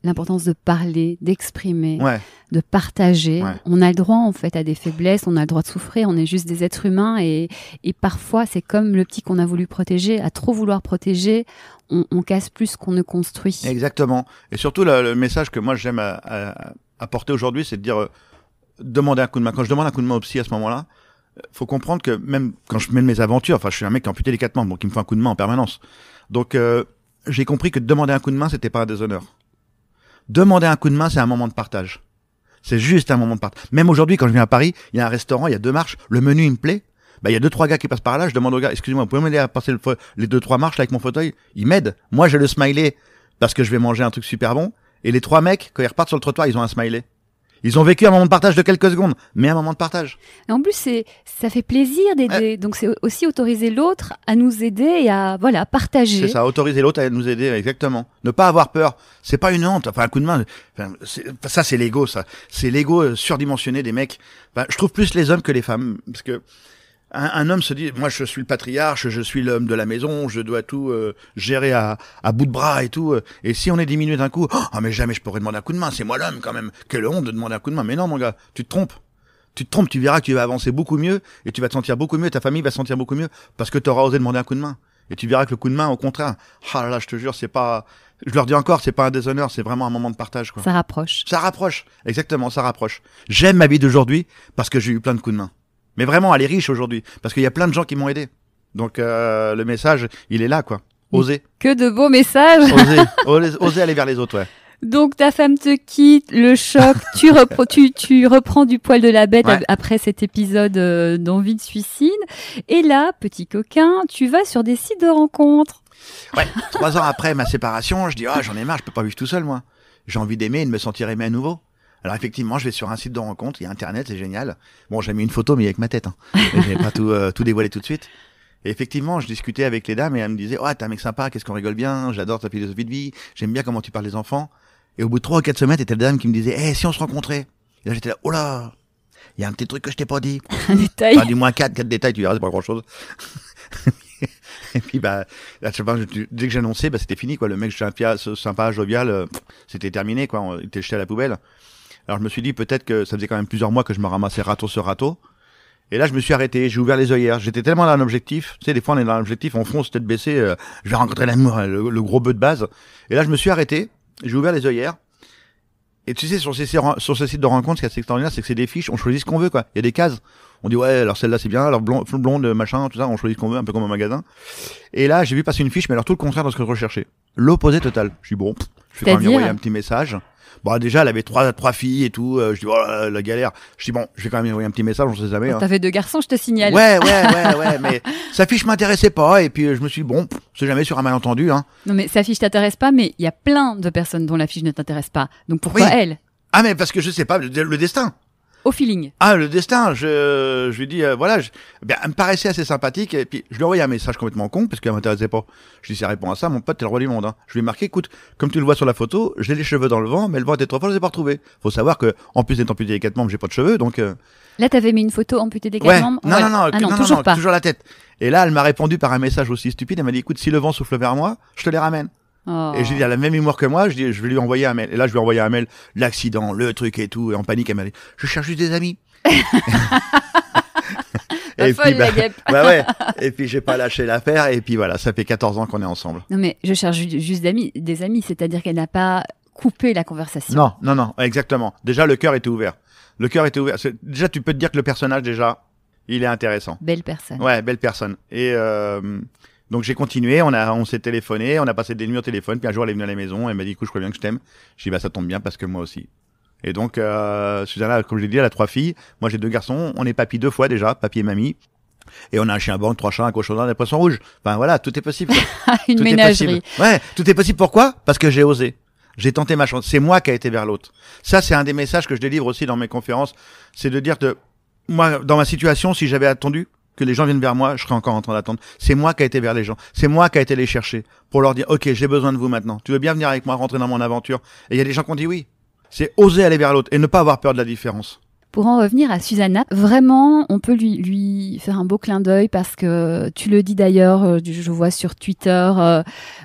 l'importance de parler, d'exprimer, Ouais. de partager. Ouais. On a le droit en fait à des faiblesses, on a le droit de souffrir, on est juste des êtres humains, et parfois c'est comme le petit qu'on a voulu protéger, à trop vouloir protéger, on casse plus qu'on ne construit. Exactement. Et surtout le message que moi j'aime apporter aujourd'hui, c'est de dire demander un coup de main. Quand je demande un coup de main au psy à ce moment-là, faut comprendre que même quand je mène mes aventures, enfin je suis un mec qui a amputé les 4 membres, donc il me faut un coup de main en permanence. Donc j'ai compris que demander un coup de main, c'était pas un déshonneur. Demander un coup de main, c'est un moment de partage. C'est juste un moment de partage. Même aujourd'hui, quand je viens à Paris, il y a un restaurant, il y a 2 marches, le menu il me plaît. Bah il y a 2-3 gars qui passent par là, je demande aux gars, excusez-moi, vous pouvez m'aider à passer les 2-3 marches là avec mon fauteuil? Ils m'aident. Moi j'ai le smiley parce que je vais manger un truc super bon, et les 3 mecs, quand ils repartent sur le trottoir, ils ont un smiley. Ils ont vécu un moment de partage de quelques secondes, mais un moment de partage. Et en plus, ça fait plaisir d'aider. Donc, c'est aussi autoriser l'autre à nous aider et à partager. C'est ça, autoriser l'autre à nous aider, exactement. Ne pas avoir peur. C'est pas une honte. Enfin, un coup de main, ça c'est l'ego, ça. C'est l'ego surdimensionné des mecs. Enfin, je trouve plus les hommes que les femmes, parce que un homme se dit, moi je suis le patriarche, je suis l'homme de la maison, je dois tout gérer à bout de bras et tout. Et si on est diminué d'un coup, mais jamais je pourrais demander un coup de main, c'est moi l'homme quand même. Quelle honte de demander un coup de main. Mais non mon gars, tu te trompes. Tu verras que tu vas avancer beaucoup mieux, et tu vas te sentir beaucoup mieux, ta famille va se sentir beaucoup mieux, parce que tu auras osé demander un coup de main. Et tu verras que le coup de main, au contraire, là là, je te jure, c'est pas, je leur dis encore, c'est pas un déshonneur, c'est vraiment un moment de partage, quoi. Ça rapproche. Ça rapproche. Exactement, ça rapproche. J'aime ma vie d'aujourd'hui parce que j'ai eu plein de coups de main. Mais vraiment, elle est riche aujourd'hui, parce qu'il y a plein de gens qui m'ont aidé. Donc le message, il est là, quoi. Osez. Que de beaux messages. Osez aller vers les autres, ouais. Donc ta femme te quitte, le choc, tu reprends du poil de la bête, ouais, après cet épisode d'envie de suicide. Et là, petit coquin, tu vas sur des sites de rencontres. Ouais, 3 ans après ma séparation, je dis j'en ai marre, je peux pas vivre tout seul, moi. J'ai envie d'aimer et de me sentir aimé à nouveau. Alors effectivement, je vais sur un site de rencontre, il y a Internet, c'est génial. Bon, j'ai mis une photo, mais avec ma tête, hein. Et je vais pas tout dévoiler tout de suite. Et effectivement, je discutais avec les dames et elles me disaient t'es un mec sympa, qu'est-ce qu'on rigole bien, j'adore ta philosophie de vie, j'aime bien comment tu parles des enfants. Et au bout de 3 ou 4 semaines, t'étais la dame qui me disait si on se rencontrait. Et là, j'étais là, oh là, il y a un petit truc que je t'ai pas dit. Un détail. Enfin, du moins 4 détails, tu verras, c'est pas grand chose. Et puis, là, dès que j'ai annoncé, c'était fini, quoi. Le mec sympa, jovial, c'était terminé, quoi. Il était jeté à la poubelle. Alors, je me suis dit, peut-être que ça faisait quand même plusieurs mois que je me ramassais râteau sur râteau. Et là, je me suis arrêté, j'ai ouvert les œillères. J'étais tellement dans l'objectif. Tu sais, des fois, on est dans l'objectif, on fonce tête baissée, je vais rencontrer l'amour, le gros bœuf de base. Et là, je me suis arrêté, j'ai ouvert les œillères. Et tu sais, sur ce site de rencontre, ce qui est assez extraordinaire, c'est que c'est des fiches, on choisit ce qu'on veut, quoi. Il y a des cases. On dit ouais, alors celle-là c'est bien, alors blonde, machin, tout ça, on choisit ce qu'on veut, un peu comme un magasin. Et là, j'ai vu passer une fiche, mais alors tout le contraire de ce que je recherchais. L'opposé total. Je dis bon, je vais quand même lui envoyer un petit message. Bon, déjà, elle avait trois filles et tout. Je dis, oh, la galère. Je dis, bon, je vais quand même lui envoyer un petit message, on sait jamais. T'avais 2 garçons, je te signale. Ouais, mais sa fiche m'intéressait pas. Et puis, je me suis dit, bon, c'est jamais sur un malentendu, hein. Non, mais sa fiche t'intéresse pas, mais il y a plein de personnes dont la fiche ne t'intéresse pas. Donc, pourquoi elle? Ah, mais parce que je sais pas, le destin. Au feeling. Ah, le destin, je lui dis, voilà, elle me paraissait assez sympathique, et puis je lui ai envoyé un message complètement con, parce qu'elle m'intéressait pas. Je lui ai dit, si elle répond à ça, mon pote, t'es le roi du monde, hein. Je lui ai marqué, écoute, comme tu le vois sur la photo, j'ai les cheveux dans le vent, mais le vent était trop fort, je les ai pas retrouvés. Faut savoir que, en plus d'être amputé des 4 membres, j'ai pas de cheveux, donc, Là, t'avais mis une photo amputée des 4 membres? Non, toujours pas. Toujours la tête. Et là, elle m'a répondu par un message aussi stupide, elle m'a dit, écoute, si le vent souffle vers moi, je te les ramène. Oh. Et j'ai dit, elle a le même humour que moi, je dis, je vais lui envoyer un mail. Et là, je lui ai envoyé un mail, l'accident, le truc et tout, et en panique, elle m'a dit, je cherche juste des amis. Et puis, ouais. Et puis j'ai pas lâché l'affaire, et puis voilà, ça fait 14 ans qu'on est ensemble. Non mais je cherche juste des amis, c'est-à-dire qu'elle n'a pas coupé la conversation. Non, exactement. Déjà le cœur était ouvert. Déjà tu peux te dire que le personnage déjà, il est intéressant. Belle personne. Ouais, belle personne. Et donc j'ai continué, on s'est téléphoné, on a passé des nuits au téléphone, puis un jour elle est venue à la maison, elle m'a dit écoute, je crois bien que je t'aime. J'ai dit bah ça tombe bien parce que moi aussi. Et donc, Susanna, comme je l'ai dit, elle a 3 filles. Moi, j'ai 2 garçons. On est papy 2 fois déjà, papy et mamie. Et on a un chien blanc, 3 chats, un cochon d'Inde, des poissons rouges. Enfin, voilà, tout est possible. Une tout ménagerie. Ouais, tout est possible. Pourquoi? Parce que j'ai osé. J'ai tenté ma chance. C'est moi qui a été vers l'autre. Ça, c'est un des messages que je délivre aussi dans mes conférences. C'est de dire que, moi, dans ma situation, si j'avais attendu que les gens viennent vers moi, je serais encore en train d'attendre. C'est moi qui a été vers les gens. C'est moi qui a été les chercher pour leur dire, OK, j'ai besoin de vous maintenant. Tu veux bien venir avec moi, rentrer dans mon aventure? Et il y a des gens qui ont dit oui. C'est oser aller vers l'autre et ne pas avoir peur de la différence. Pour en revenir à Susanna, vraiment, on peut lui faire un beau clin d'œil parce que tu le dis d'ailleurs, je vois sur Twitter,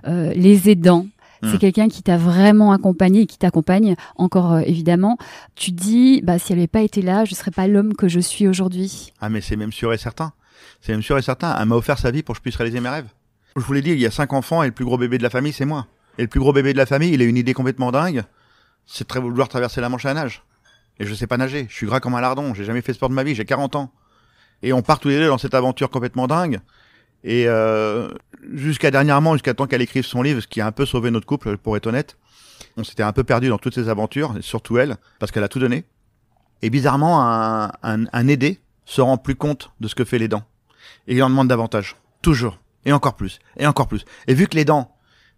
les aidants. C'est quelqu'un qui t'a vraiment accompagné et qui t'accompagne encore évidemment. Tu dis, bah si elle n'avait pas été là, je serais pas l'homme que je suis aujourd'hui. Ah mais c'est même sûr et certain. C'est même sûr et certain. Elle m'a offert sa vie pour que je puisse réaliser mes rêves. Je vous l'ai dit, il y a 5 enfants et le plus gros bébé de la famille, c'est moi. Et le plus gros bébé de la famille, il a une idée complètement dingue. C'est de vouloir traverser la Manche à la nage. Et je sais pas nager. Je suis gras comme un lardon. J'ai jamais fait de sport de ma vie. J'ai 40 ans. Et on part tous les deux dans cette aventure complètement dingue. Et jusqu'à temps qu'elle écrive son livre, ce qui a un peu sauvé notre couple, pour être honnête. On s'était un peu perdu dans toutes ces aventures, et surtout elle, parce qu'elle a tout donné. Et bizarrement, un aidé se rend plus compte de ce que fait l'aidant. Et il en demande davantage. Toujours. Et encore plus. Et encore plus. Et vu que l'aidant,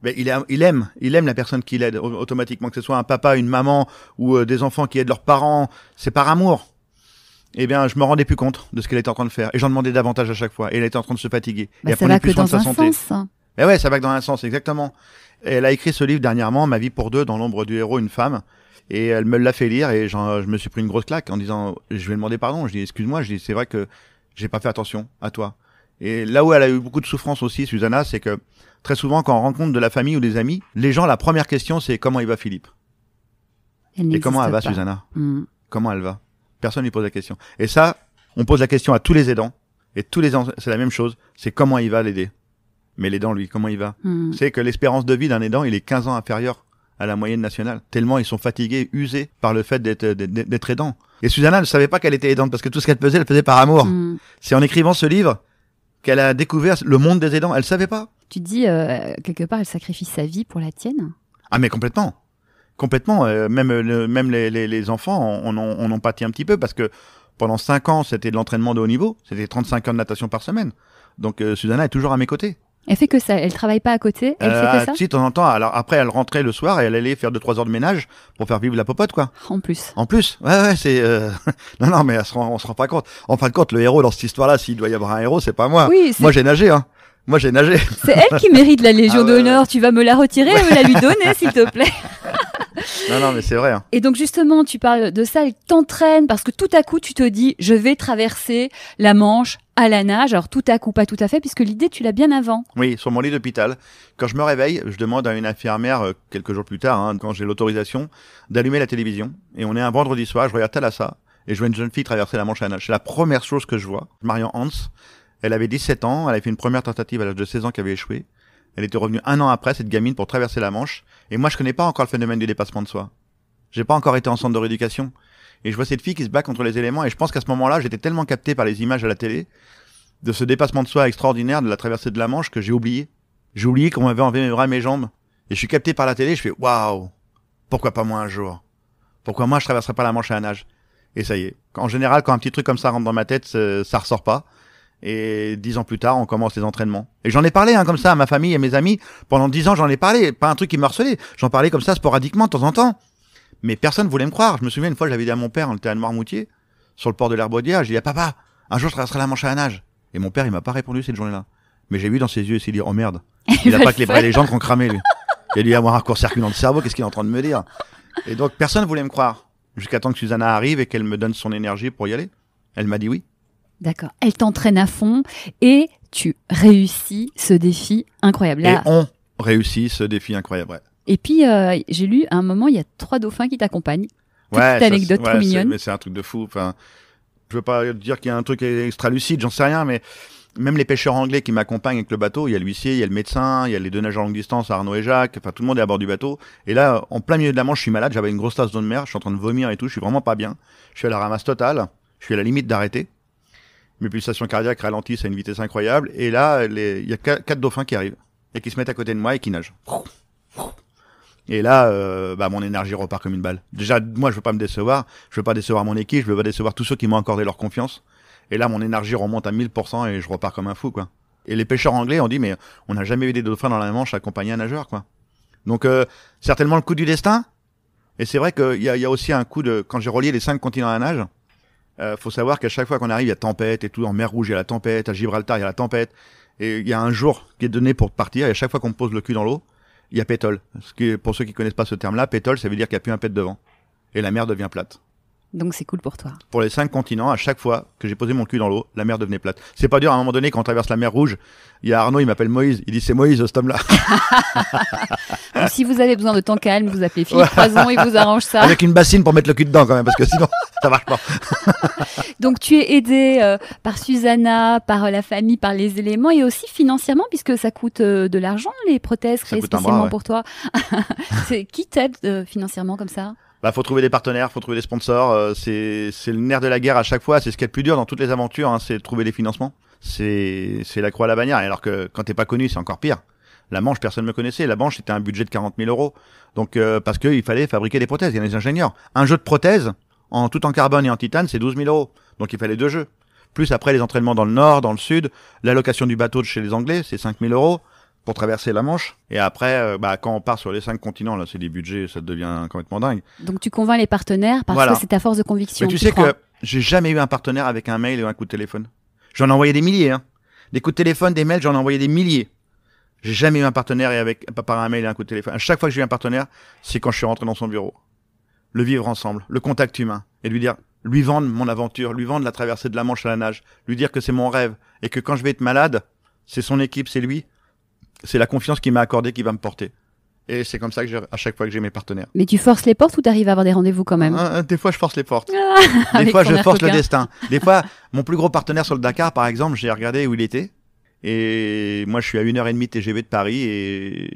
ben, il aime la personne qui l'aide automatiquement, que ce soit un papa, une maman ou des enfants qui aident leurs parents, c'est par amour. Eh bien, je me rendais plus compte de ce qu'elle était en train de faire et j'en demandais davantage à chaque fois. Et elle était en train de se fatiguer. Bah, et ça va que dans un sens. Et ouais, ça va que dans un sens, exactement. Et elle a écrit ce livre dernièrement, Ma vie pour 2, dans l'ombre du héros, une femme. Et elle me l'a fait lire et je me suis pris une grosse claque en disant, je vais demander pardon. Je dis, excuse-moi, je dis, c'est vrai que j'ai pas fait attention à toi. Et là où elle a eu beaucoup de souffrance aussi, Susanna, c'est que très souvent, quand on rencontre de la famille ou des amis, les gens, la première question, c'est comment il va Philippe? Et comment elle va, Susanna? Comment elle va? Personne lui pose la question. Et ça, on pose la question à tous les aidants. Et c'est la même chose. C'est comment il va l'aider. Mais l'aidant, lui, comment il va? C'est que l'espérance de vie d'un aidant, il est 15 ans inférieur à la moyenne nationale. Tellement ils sont fatigués, usés par le fait d'être aidant. Et Susanna ne savait pas qu'elle était aidante parce que tout ce qu'elle faisait par amour. C'est en écrivant ce livre qu'elle a découvert le monde des aidants. Elle savait pas. Tu dis, quelque part, elle sacrifie sa vie pour la tienne? Ah, mais complètement. Complètement. Même les enfants, on en pâtit un petit peu parce que pendant 5 ans, c'était de l'entraînement de haut niveau. C'était 35 heures de natation par semaine. Donc, Susanna est toujours à mes côtés. Elle fait que ça. Elle travaille pas à côté. Elle fait que ça. Si, de temps en temps. Alors après, elle rentrait le soir et elle allait faire 2-3 heures de ménage pour faire vivre la popote, quoi. En plus. En plus. Ouais, c'est. Non, mais on se rend pas compte. En fin de compte, le héros dans cette histoire-là, s'il doit y avoir un héros, c'est pas moi. Oui, moi, j'ai nagé, hein. Moi, j'ai nagé. C'est elle qui mérite la Légion d'honneur. Tu vas me la retirer ou me la lui donner, s'il te plaît. Non, mais c'est vrai. Hein. Et donc justement, tu parles de ça, elle t'entraîne parce que tout à coup, tu te dis, je vais traverser la Manche à la nage. Alors tout à coup, pas tout à fait, puisque l'idée, tu l'as bien avant. Oui, sur mon lit d'hôpital. Quand je me réveille, je demande à une infirmière, quelques jours plus tard, hein, quand j'ai l'autorisation, d'allumer la télévision. Et on est un vendredi soir, je regarde Thalassa, et je vois une jeune fille traverser la Manche à la nage. C'est la première chose que je vois. Marion Hans, elle avait 17 ans, elle avait fait une première tentative à l'âge de 16 ans qui avait échoué. Elle était revenue 1 an après, cette gamine, pour traverser la Manche. Et moi, je connais pas encore le phénomène du dépassement de soi. J'ai pas encore été en centre de rééducation. Et je vois cette fille qui se bat contre les éléments. Et je pense qu'à ce moment-là, j'étais tellement capté par les images à la télé, de ce dépassement de soi extraordinaire de la traversée de la Manche, que j'ai oublié. J'ai oublié qu'on m'avait enlevé mes bras et mes jambes. Et je suis capté par la télé, je fais waouh, pourquoi pas moi un jour? Pourquoi moi je traverserais pas la Manche à la nage? Et ça y est. En général, quand un petit truc comme ça rentre dans ma tête, ça ressort pas. Et 10 ans plus tard, on commence les entraînements. Et j'en ai parlé comme ça à ma famille et à mes amis. Pendant 10 ans, j'en ai parlé. Pas un truc qui me harcelait. J'en parlais comme ça sporadiquement de temps en temps. Mais personne voulait me croire. Je me souviens une fois, j'avais dit à mon père, on était à Noirmoutier, sur le port de l'Herbaudière, j'ai dit à papa, un jour je traverserai la Manche à la nage. Et mon père, il m'a pas répondu cette journée-là. Mais j'ai vu dans ses yeux, il s'est dit, oh merde. Il a pas que les vraies légendes qu'on cramé, lui. Il a dû avoir un court-circuit dans le cerveau, qu'est-ce qu'il est en train de me dire? Et donc, personne voulait me croire. Jusqu'à temps que Susanna arrive et qu'elle me donne son énergie pour y aller. Elle m'a dit oui. D'accord. Elle t'entraîne à fond et tu réussis ce défi incroyable. Là... Et on réussit ce défi incroyable, ouais. Et puis, j'ai lu, à un moment, il y a 3 dauphins qui t'accompagnent. Ouais, petite anecdote trop mignonne. Mais c'est un truc de fou. Enfin, je veux pas dire qu'il y a un truc extra lucide, j'en sais rien, mais même les pêcheurs anglais qui m'accompagnent avec le bateau, il y a l'huissier, il y a le médecin, il y a les 2 nageurs longue distance, Arnaud et Jacques, enfin tout le monde est à bord du bateau. Et là, en plein milieu de la Manche, je suis malade, j'avais une grosse tasse d'eau de mer, je suis en train de vomir et tout, je suis vraiment pas bien. Je suis à la ramasse totale, je suis à la limite d'arrêter. Mes pulsations cardiaques ralentissent à une vitesse incroyable. Et là, il y a 4 dauphins qui arrivent et qui se mettent à côté de moi et qui nagent. Et là, mon énergie repart comme une balle. Déjà, moi, je veux pas me décevoir. Je veux pas décevoir mon équipe. Je veux pas décevoir tous ceux qui m'ont accordé leur confiance. Et là, mon énergie remonte à 1000% et je repars comme un fou, quoi. Et les pêcheurs anglais ont dit, mais on n'a jamais vu des dauphins dans la Manche accompagner un nageur, quoi. Donc, certainement le coup du destin. Et c'est vrai qu'il y a aussi un coup de, quand j'ai relié les 5 continents à la nage, faut savoir qu'à chaque fois qu'on arrive, il y a tempête et tout. En mer Rouge, il y a la tempête. À Gibraltar, il y a la tempête. Et il y a un jour qui est donné pour partir. Et à chaque fois qu'on me pose le cul dans l'eau, il y a pétole. Pour ceux qui connaissent pas ce terme-là, pétole, ça veut dire qu'il n'y a plus un pet devant. Et la mer devient plate. Donc c'est cool pour toi. Pour les 5 continents, à chaque fois que j'ai posé mon cul dans l'eau, la mer devenait plate. C'est pas dur, à un moment donné, quand on traverse la mer Rouge, il y a Arnaud, il m'appelle Moïse. Il dit, c'est Moïse, cet homme-là. Donc, si vous avez besoin de temps calme, vous appelez Philippe Poison, il vous arrange ça. Avec une bassine pour mettre le cul dedans, quand même, parce que sinon, ça marche pas. Donc tu es aidé par Susanna, par la famille, par les éléments et aussi financièrement, puisque ça coûte de l'argent, les prothèses créées spécialement pour toi. Qui t'aide financièrement comme ça? Faut trouver des partenaires, faut trouver des sponsors. C'est le nerf de la guerre à chaque fois. C'est ce qui est le plus dur dans toutes les aventures, hein, c'est de trouver des financements. C'est la croix à la bannière. Alors que quand t'es pas connu, c'est encore pire. La Manche, personne ne me connaissait. La Manche, c'était un budget de 40 000 euros. Donc parce qu'il fallait fabriquer des prothèses. Il y a des ingénieurs. Un jeu de prothèses, tout en carbone et en titane, c'est 12 000 euros. Donc il fallait 2 jeux. Plus après les entraînements dans le nord, dans le sud, l'allocation du bateau de chez les Anglais, c'est 5 000 euros pour traverser la Manche. Et après, quand on part sur les 5 continents, là, c'est des budgets, ça devient complètement dingue. Donc tu convaincs les partenaires parce que c'est ta force de conviction. Mais tu sais que j'ai jamais eu un partenaire avec un mail ou un coup de téléphone. J'en ai envoyé des milliers, hein. Des coups de téléphone, des mails, j'en ai envoyé des milliers. J'ai jamais eu un partenaire par un mail et un coup de téléphone. À chaque fois que j'ai eu un partenaire, c'est quand je suis rentré dans son bureau. Le vivre ensemble, le contact humain, et lui vendre mon aventure, lui vendre la traversée de la Manche à la nage, lui dire que c'est mon rêve, et que quand je vais être malade, c'est son équipe, c'est lui, c'est la confiance qu'il m'a accordée qui va me porter. Et c'est comme ça que à chaque fois que j'ai mes partenaires. Mais tu forces les portes ou tu arrives à avoir des rendez-vous quand même? Des fois, je force les portes. Des fois, je force le destin. Des fois, mon plus gros partenaire sur le Dakar, par exemple, j'ai regardé où il était. Et moi, je suis à 1h30 TGV de Paris et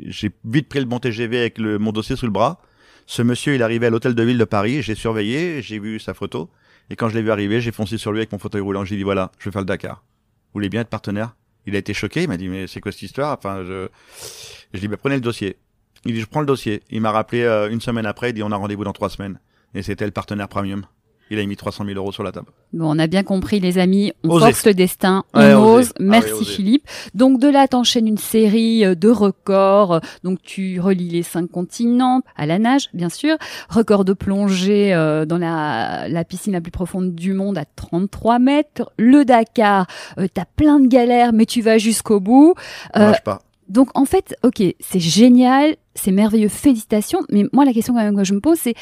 j'ai vite pris le bon TGV avec mon dossier sous le bras. Ce monsieur, il arrivait à l'hôtel de ville de Paris. J'ai surveillé, j'ai vu sa photo. Et quand je l'ai vu arriver, j'ai foncé sur lui avec mon fauteuil roulant. J'ai dit, voilà, je vais faire le Dakar. Vous voulez bien être partenaire? Il a été choqué. Il m'a dit, mais c'est quoi cette histoire? Enfin, je dis, prenez le dossier. Il dit, je prends le dossier. Il m'a rappelé une semaine après. Il dit, on a rendez-vous dans 3 semaines. Et c'était le partenaire premium. Il a mis 300 000 euros sur la table. Bon, on a bien compris, les amis. On Osez. force le destin. On ose. Merci, osez. Philippe. Donc, de là, t'enchaînes une série de records. Donc, tu relis les 5 continents à la nage, bien sûr. Record de plongée dans la piscine la plus profonde du monde à 33 mètres. Le Dakar, t'as plein de galères, mais tu vas jusqu'au bout. Lâche pas. Donc, en fait, ok, c'est génial, c'est merveilleux, félicitations. Mais moi, la question quand même que je me pose, c'est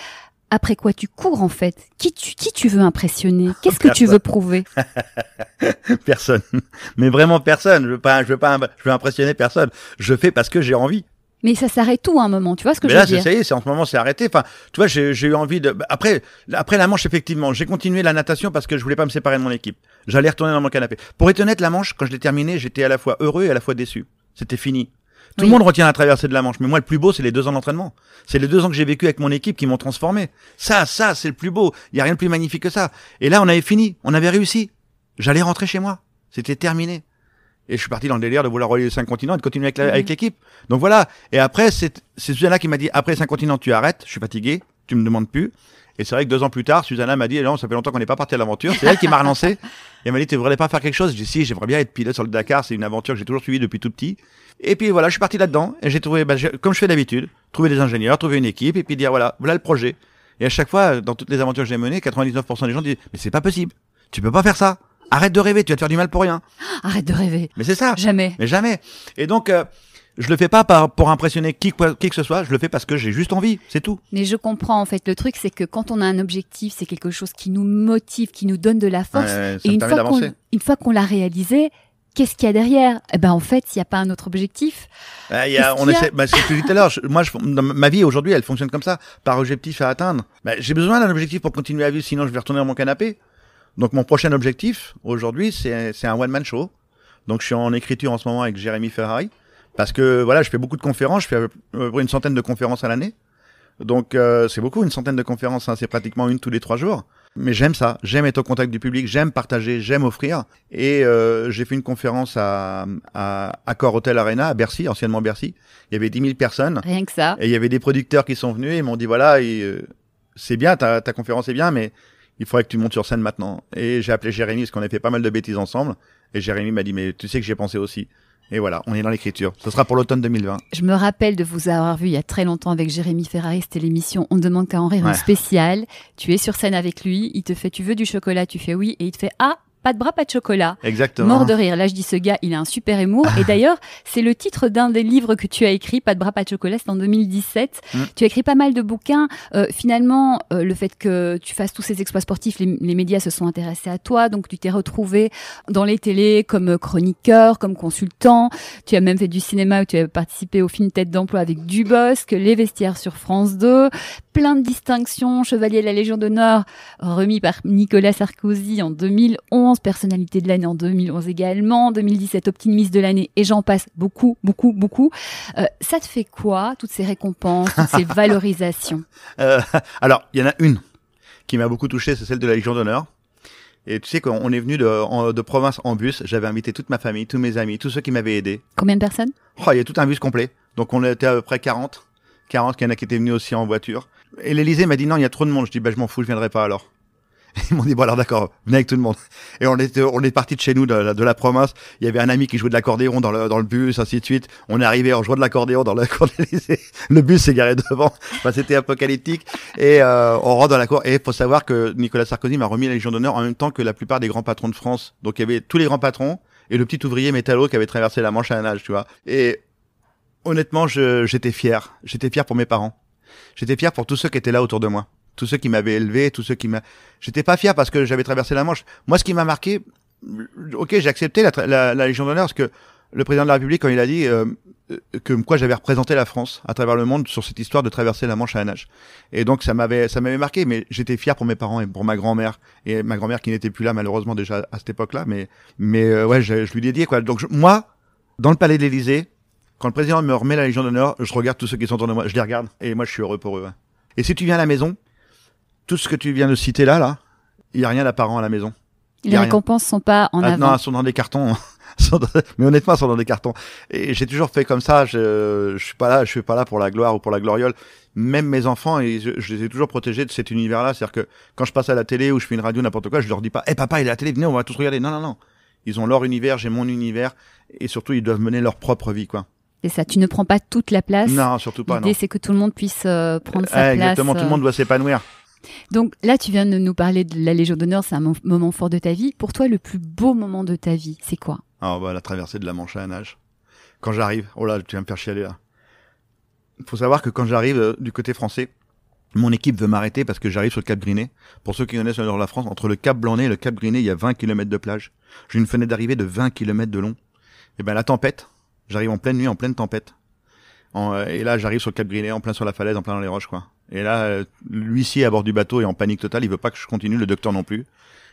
après quoi tu cours, en fait? Qui tu veux impressionner? Qu'est-ce que tu veux prouver? Personne. Mais vraiment personne. Je veux impressionner personne. Je fais parce que j'ai envie. Mais ça s'arrête tout à un moment, tu vois ce que Mais je là, veux dire? ça y est, en ce moment, c'est arrêté. Enfin, tu vois, j'ai eu envie de. Après la Manche, effectivement, j'ai continué la natation parce que je voulais pas me séparer de mon équipe. J'allais retourner dans mon canapé. Pour être honnête, la Manche, quand je l'ai terminée, j'étais à la fois heureux et à la fois déçu. C'était fini. Tout le monde retient la traversée de la Manche, mais moi le plus beau c'est les 2 ans d'entraînement. C'est les 2 ans que j'ai vécu avec mon équipe qui m'ont transformé. Ça c'est le plus beau. Il y a rien de plus magnifique que ça. Et là on avait fini, on avait réussi. J'allais rentrer chez moi. C'était terminé. Et je suis parti dans le délire de vouloir relier les 5 continents et de continuer avec l'équipe. Donc voilà. Et après c'est Susanna qui m'a dit après 5 continents tu arrêtes. Je suis fatigué. Tu me demandes plus. Et c'est vrai que 2 ans plus tard, Susanna m'a dit, non, ça fait longtemps qu'on n'est pas parti à l'aventure. C'est elle qui m'a relancé. Et elle m'a dit, tu voudrais pas faire quelque chose? J'ai dit, si, j'aimerais bien être pilote sur le Dakar. C'est une aventure que j'ai toujours suivie depuis tout petit. Et puis voilà, je suis parti là-dedans. Et j'ai trouvé, comme je fais d'habitude, trouver des ingénieurs, trouver une équipe et puis dire, voilà le projet. Et à chaque fois, dans toutes les aventures que j'ai menées, 99% des gens disent, mais c'est pas possible. Tu peux pas faire ça. Arrête de rêver. Tu vas te faire du mal pour rien. Arrête de rêver. Mais c'est ça. Jamais. Mais jamais. Et donc, je le fais pas pour impressionner qui que ce soit, je le fais parce que j'ai juste envie, c'est tout. Mais je comprends en fait, le truc c'est que quand on a un objectif, c'est quelque chose qui nous motive, qui nous donne de la force. Et une fois qu'on l'a réalisé, qu'est-ce qu'il y a derrière? Eh ben en fait, s'il n'y a pas un autre objectif. C'est ce que je dis tout à l'heure. Ma vie aujourd'hui, elle fonctionne comme ça, par objectif à atteindre. J'ai besoin d'un objectif pour continuer à vivre, sinon je vais retourner dans mon canapé. Donc mon prochain objectif aujourd'hui, c'est un one man show. Donc je suis en écriture en ce moment avec Jérémy Ferrari. Parce que voilà, je fais beaucoup de conférences, je fais une centaine de conférences à l'année. Donc c'est beaucoup, une centaine de conférences, hein, c'est pratiquement une tous les 3 jours. Mais j'aime ça, j'aime être au contact du public, j'aime partager, j'aime offrir. Et j'ai fait une conférence à Accor Hotel Arena, à Bercy, anciennement Bercy. Il y avait 10 000 personnes. Rien que ça. Et il y avait des producteurs qui sont venus et m'ont dit, voilà, c'est bien, ta conférence est bien, mais il faudrait que tu montes sur scène maintenant. Et j'ai appelé Jérémy, parce qu'on a fait pas mal de bêtises ensemble. Et Jérémy m'a dit, mais tu sais que j'y ai pensé aussi. Et voilà, on est dans l'écriture. Ce sera pour l'automne 2020. Je me rappelle de vous avoir vu il y a très longtemps avec Jérémy Ferrari. C'était l'émission On demande qu'à en rire, une spéciale. Tu es sur scène avec lui. Il te fait, tu veux du chocolat? Tu fais oui. Et il te fait, ah, pas de bras, pas de chocolat. Exactement. Mort de rire. Là, je dis, ce gars, il a un super humour. Et d'ailleurs, c'est le titre d'un des livres que tu as écrit, Pas de bras, pas de chocolat. C'est en 2017. Tu as écrit pas mal de bouquins. Finalement, le fait que tu fasses tous ces exploits sportifs, les médias se sont intéressés à toi. Donc, tu t'es retrouvé dans les télés comme chroniqueur, comme consultant. Tu as même fait du cinéma où tu as participé au film Tête d'emploi avec Dubosc, Les Vestiaires sur France 2. Plein de distinctions. Chevalier de la Légion d'honneur, remis par Nicolas Sarkozy en 2011. Personnalité de l'année en 2011 également, 2017 optimiste de l'année et j'en passe beaucoup. Ça te fait quoi, toutes ces récompenses, toutes ces valorisations? Alors, il y en a une qui m'a beaucoup touché, c'est celle de la Légion d'honneur. Et tu sais qu'on est venu de province en bus, j'avais invité toute ma famille, tous mes amis, tous ceux qui m'avaient aidé. Combien de personnes? Il y a tout un bus complet. Donc on était à peu près 40, qu'il y en a qui étaient venus aussi en voiture. Et l'Élysée m'a dit non, il y a trop de monde. Je dis je m'en fous, je viendrai pas alors. Ils m'ont dit bon alors d'accord, venez avec tout le monde. Et on est parti de chez nous de la province. Il y avait un ami qui jouait de l'accordéon dans le bus, ainsi de suite. On est arrivé en jouant de l'accordéon dans la cour de l'Élysée. Le bus s'est garé devant. Enfin, c'était apocalyptique. Et on rentre dans la cour. Et il faut savoir que Nicolas Sarkozy m'a remis la Légion d'honneur en même temps que la plupart des grands patrons de France. Donc il y avait tous les grands patrons et le petit ouvrier métallo qui avait traversé la Manche à la nage, tu vois. Et honnêtement, j'étais fier. J'étais fier pour mes parents. J'étais fier pour tous ceux qui étaient là autour de moi. Tous ceux qui m'avaient élevé, tous ceux qui j'étais pas fier parce que j'avais traversé la Manche. Moi, ce qui m'a marqué, ok, j'ai accepté la Légion d'honneur parce que le président de la République, quand il a dit que quoi j'avais représenté la France à travers le monde sur cette histoire de traverser la Manche à la nage. Et donc, ça m'avait marqué, mais j'étais fier pour mes parents et pour ma grand-mère. Et ma grand-mère qui n'était plus là, malheureusement, déjà à cette époque-là. Mais ouais, je lui dédiais, quoi. Donc, moi, dans le palais de l'Élysée, quand le président me remet la Légion d'honneur, je regarde tous ceux qui sont autour de moi, je les regarde. Et moi, je suis heureux pour eux. Ouais. Et si tu viens à la maison, tout ce que tu viens de citer là, il n'y a rien d'apparent à la maison. Les récompenses sont pas en avant. Non, elles sont dans des cartons. Mais honnêtement, elles sont dans des cartons. Et j'ai toujours fait comme ça. Je suis pas là pour la gloire ou pour la gloriole. Même mes enfants, je les ai toujours protégés de cet univers-là. C'est-à-dire que quand je passe à la télé ou je fais une radio, n'importe quoi, je leur dis pas, papa, il est à la télé, venez, on va tous regarder. Non. Ils ont leur univers, j'ai mon univers. Et surtout, ils doivent mener leur propre vie, quoi. C'est ça, tu ne prends pas toute la place. Non, surtout pas. L'idée, c'est que tout le monde puisse prendre sa place. Exactement, tout le monde doit s'épanouir. Donc là, tu viens de nous parler de la Légion d'honneur, c'est un moment fort de ta vie. Pour toi, le plus beau moment de ta vie, c'est quoi? La traversée de la Manche à la nage. Quand j'arrive, oh là, tu vas me faire chialer là. Il faut savoir que quand j'arrive du côté français, mon équipe veut m'arrêter parce que j'arrive sur le Cap Griné. Pour ceux qui connaissent le nord de la France, entre le Cap Blanc-Nez et le Cap Griné, il y a 20 km de plage. J'ai une fenêtre d'arrivée de 20 km de long. Et la tempête, j'arrive en pleine nuit, en pleine tempête. Et là, j'arrive sur le Cap Griné, en plein sur la falaise, en plein dans les roches, quoi. Et là, l'huissier à bord du bateau est en panique totale, il veut pas que je continue, le docteur non plus.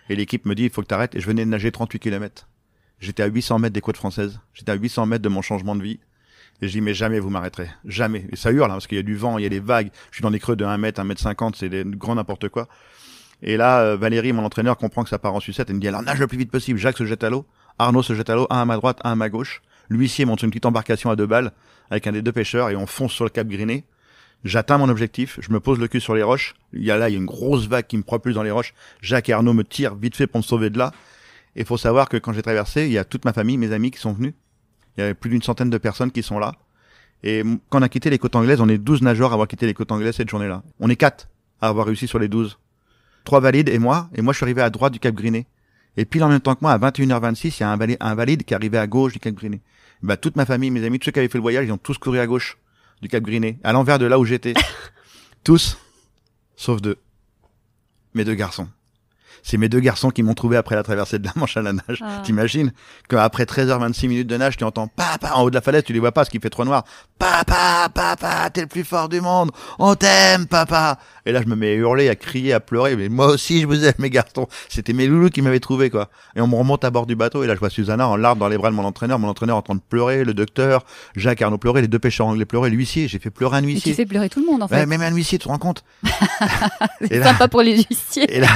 Et l'équipe me dit, il faut que t'arrêtes. Et je venais de nager 38 km. J'étais à 800 mètres des côtes françaises. J'étais à 800 mètres de mon changement de vie. Et je dis, mais jamais vous m'arrêterez. Jamais. Et ça hurle, hein, parce qu'il y a du vent, il y a des vagues. Je suis dans des creux de 1 mètre, 1 mètre 50, c'est des grands n'importe quoi. Et là, Valérie, mon entraîneur, comprend que ça part en sucette. Elle me dit, alors nage le plus vite possible. Jacques se jette à l'eau. Arnaud se jette à l'eau. Un à ma droite, un à ma gauche. L'huissier monte sur une petite embarcation à 2 balles avec un des 2 pêcheurs et on fonce sur le Cap Griné. J'atteins mon objectif. Je me pose le cul sur les roches. Il y a une grosse vague qui me propulse dans les roches. Jacques et Arnaud me tirent vite fait pour me sauver de là. Et il faut savoir que quand j'ai traversé, il y a toute ma famille, mes amis qui sont venus. Il y avait plus d'une centaine de personnes qui sont là. Et quand on a quitté les côtes anglaises, on est 12 nageurs à avoir quitté les côtes anglaises cette journée-là. On est 4 à avoir réussi sur les 12. 3 valides et moi je suis arrivé à droite du Cap Griné. Et pile en même temps que moi, à 21h26, il y a un valide qui est arrivé à gauche du Cap Griné. Bah, toute ma famille, mes amis, tous ceux qui avaient fait le voyage, ils ont tous couru à gauche du Cap Griné, à l'envers de là où j'étais. Tous, sauf 2. Mes 2 garçons. C'est mes 2 garçons qui m'ont trouvé après la traversée de la Manche à la nage. Ah. T'imagines qu'après 13h26 minutes de nage, tu entends papa en haut de la falaise, tu les vois pas parce qu'il fait trop noir. Papa, papa, t'es le plus fort du monde. On t'aime, papa. Et là, je me mets à hurler, à crier, à pleurer. Mais moi aussi, je vous aime, mes garçons. C'était mes loulous qui m'avaient trouvé, quoi. Et on me remonte à bord du bateau. Et là, je vois Susanna en larmes dans les bras de mon entraîneur en train de pleurer, le docteur, Jacques Arnaud pleurer, les 2 pêcheurs anglais pleuraient, l'huissier. J'ai fait pleurer un Et huissier. tu fais pleurer tout le monde, en fait. Ouais, même un huissier, tu te rends compte? C'est sympa pour les huissiers. Et là,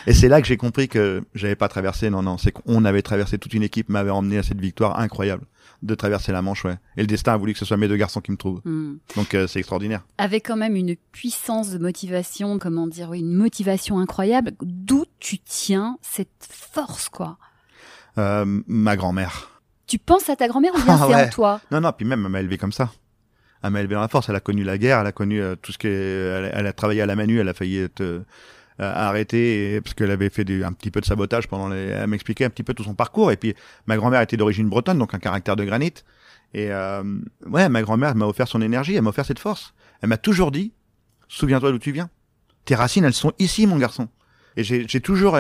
et c'est là que j'ai compris que j'avais pas traversé. Non, c'est qu'on avait traversé, toute une équipe m'avait emmené à cette victoire incroyable de traverser la Manche, ouais. Et le destin a voulu que ce soit mes 2 garçons qui me trouvent. Donc c'est extraordinaire. Avec quand même une puissance de motivation, comment dire, une motivation incroyable. D'où tu tiens cette force, quoi? Ma grand-mère. Tu penses à ta grand-mère ou bien c'est ouais. en toi? Non, puis même elle m'a élevé comme ça. Elle m'a élevé dans la force. Elle a connu la guerre, elle a connu tout ce qui est... Elle a travaillé à la Manu, elle a failli être arrêtée parce qu'elle avait fait un petit peu de sabotage pendant les... Elle m'expliquait un petit peu tout son parcours. Et puis ma grand-mère était d'origine bretonne, donc un caractère de granit. Et ouais, ma grand-mère m'a offert son énergie, elle m'a offert cette force. Elle m'a toujours dit, souviens-toi d'où tu viens. Tes racines, elles sont ici, mon garçon. Et j'ai toujours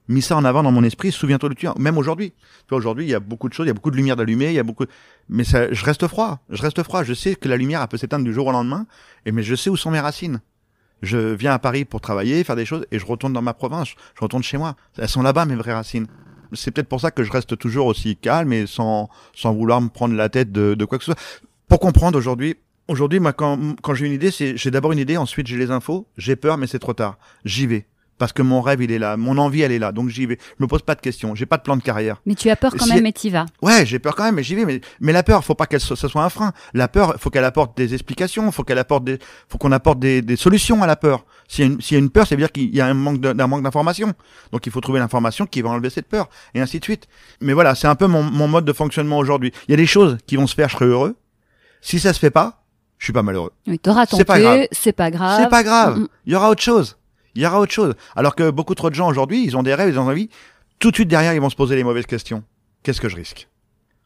mis ça en avant dans mon esprit, souviens-toi d'où tu viens. Même aujourd'hui. Tu vois, aujourd'hui, il y a beaucoup de choses, il y a beaucoup de lumière d'allumer, il y a beaucoup... Mais ça, je reste froid. Je sais que la lumière, elle peut s'éteindre du jour au lendemain. Mais je sais où sont mes racines. Je viens à Paris pour travailler, faire des choses, et je retourne dans ma province. Je retourne chez moi. Elles sont là-bas, mes vraies racines. C'est peut-être pour ça que je reste toujours aussi calme et sans vouloir me prendre la tête de quoi que ce soit. Pour comprendre aujourd'hui, moi, quand j'ai une idée, j'ai d'abord une idée, ensuite j'ai les infos, j'ai peur, mais c'est trop tard. J'y vais. Parce que mon rêve, il est là. Mon envie, elle est là. Donc j'y vais. Je me pose pas de questions. J'ai pas de plan de carrière. Mais tu as peur quand même et t'y vas. Ouais, j'ai peur quand même, mais j'y vais. Mais la peur, faut pas ça soit un frein. La peur, faut qu'elle apporte des explications. Faut qu'on apporte des solutions à la peur. S'il y a une peur, ça veut dire qu'il y a un manque d'information. Donc il faut trouver l'information qui va enlever cette peur. Et ainsi de suite. Mais voilà, c'est un peu mon mode de fonctionnement aujourd'hui. Il y a des choses qui vont se faire, je serai heureux. Si ça se fait pas, je suis pas malheureux. Oui, t'auras tenté, c'est pas grave. C'est pas grave. Il y aura autre chose. Alors que beaucoup trop de gens aujourd'hui, ils ont des rêves, ils ont envie. Tout de suite derrière, ils vont se poser les mauvaises questions. Qu'est-ce que je risque?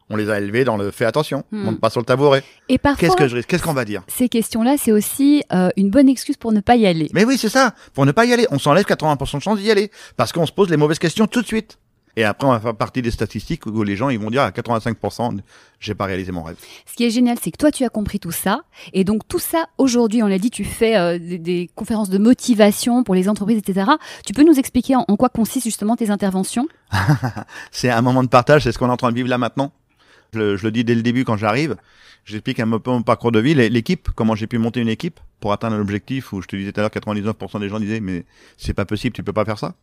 On les a élevés dans le fais attention, monte pas sur le tabouret. Et parfois, qu'est-ce que je risque? Qu'est-ce qu'on va dire? Ces questions-là, c'est aussi une bonne excuse pour ne pas y aller. Mais oui, c'est ça. Pour ne pas y aller. On s'enlève 80% de chances d'y aller. Parce qu'on se pose les mauvaises questions tout de suite. Et après, on va faire partie des statistiques où les gens, ils vont dire à 85%, j'ai pas réalisé mon rêve. Ce qui est génial, c'est que toi, tu as compris tout ça. Et donc, tout ça, aujourd'hui, on l'a dit, tu fais des conférences de motivation pour les entreprises, etc. Tu peux nous expliquer en quoi consistent justement tes interventions? C'est un moment de partage. C'est ce qu'on est en train de vivre là maintenant. Je le dis dès le début quand j'arrive. J'explique un peu mon parcours de vie, l'équipe, comment j'ai pu monter une équipe pour atteindre un objectif où je te disais tout à l'heure, 99% des gens disaient, mais c'est pas possible, tu peux pas faire ça.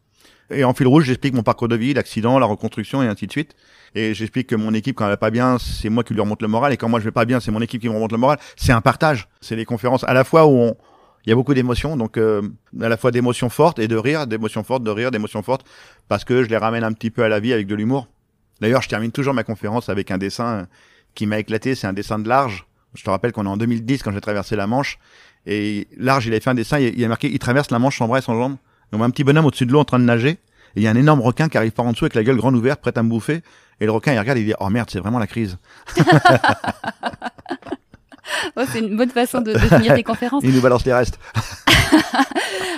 Et en fil rouge, j'explique mon parcours de vie, l'accident, la reconstruction et ainsi de suite. Et j'explique que mon équipe, quand elle va pas bien, c'est moi qui lui remonte le moral. Et quand moi je vais pas bien, c'est mon équipe qui me remonte le moral. C'est un partage. C'est des conférences à la fois où il y a beaucoup d'émotions, donc à la fois d'émotions fortes et de rire, d'émotions fortes, de rire, d'émotions fortes, parce que je les ramène un petit peu à la vie avec de l'humour. D'ailleurs, je termine toujours ma conférence avec un dessin qui m'a éclaté. C'est un dessin de Large. Je te rappelle qu'on est en 2010 quand j'ai traversé la Manche. Et Large, il avait fait un dessin, il a marqué, il traverse la Manche sans bras et sans jambes. On voit un petit bonhomme au-dessus de l'eau en train de nager. Et il y a un énorme requin qui arrive par en dessous avec la gueule grande ouverte, prête à me bouffer. Et le requin, il regarde et il dit, oh merde, c'est vraiment la crise. Oh, c'est une bonne façon de finir tes conférences. Il nous balance les restes.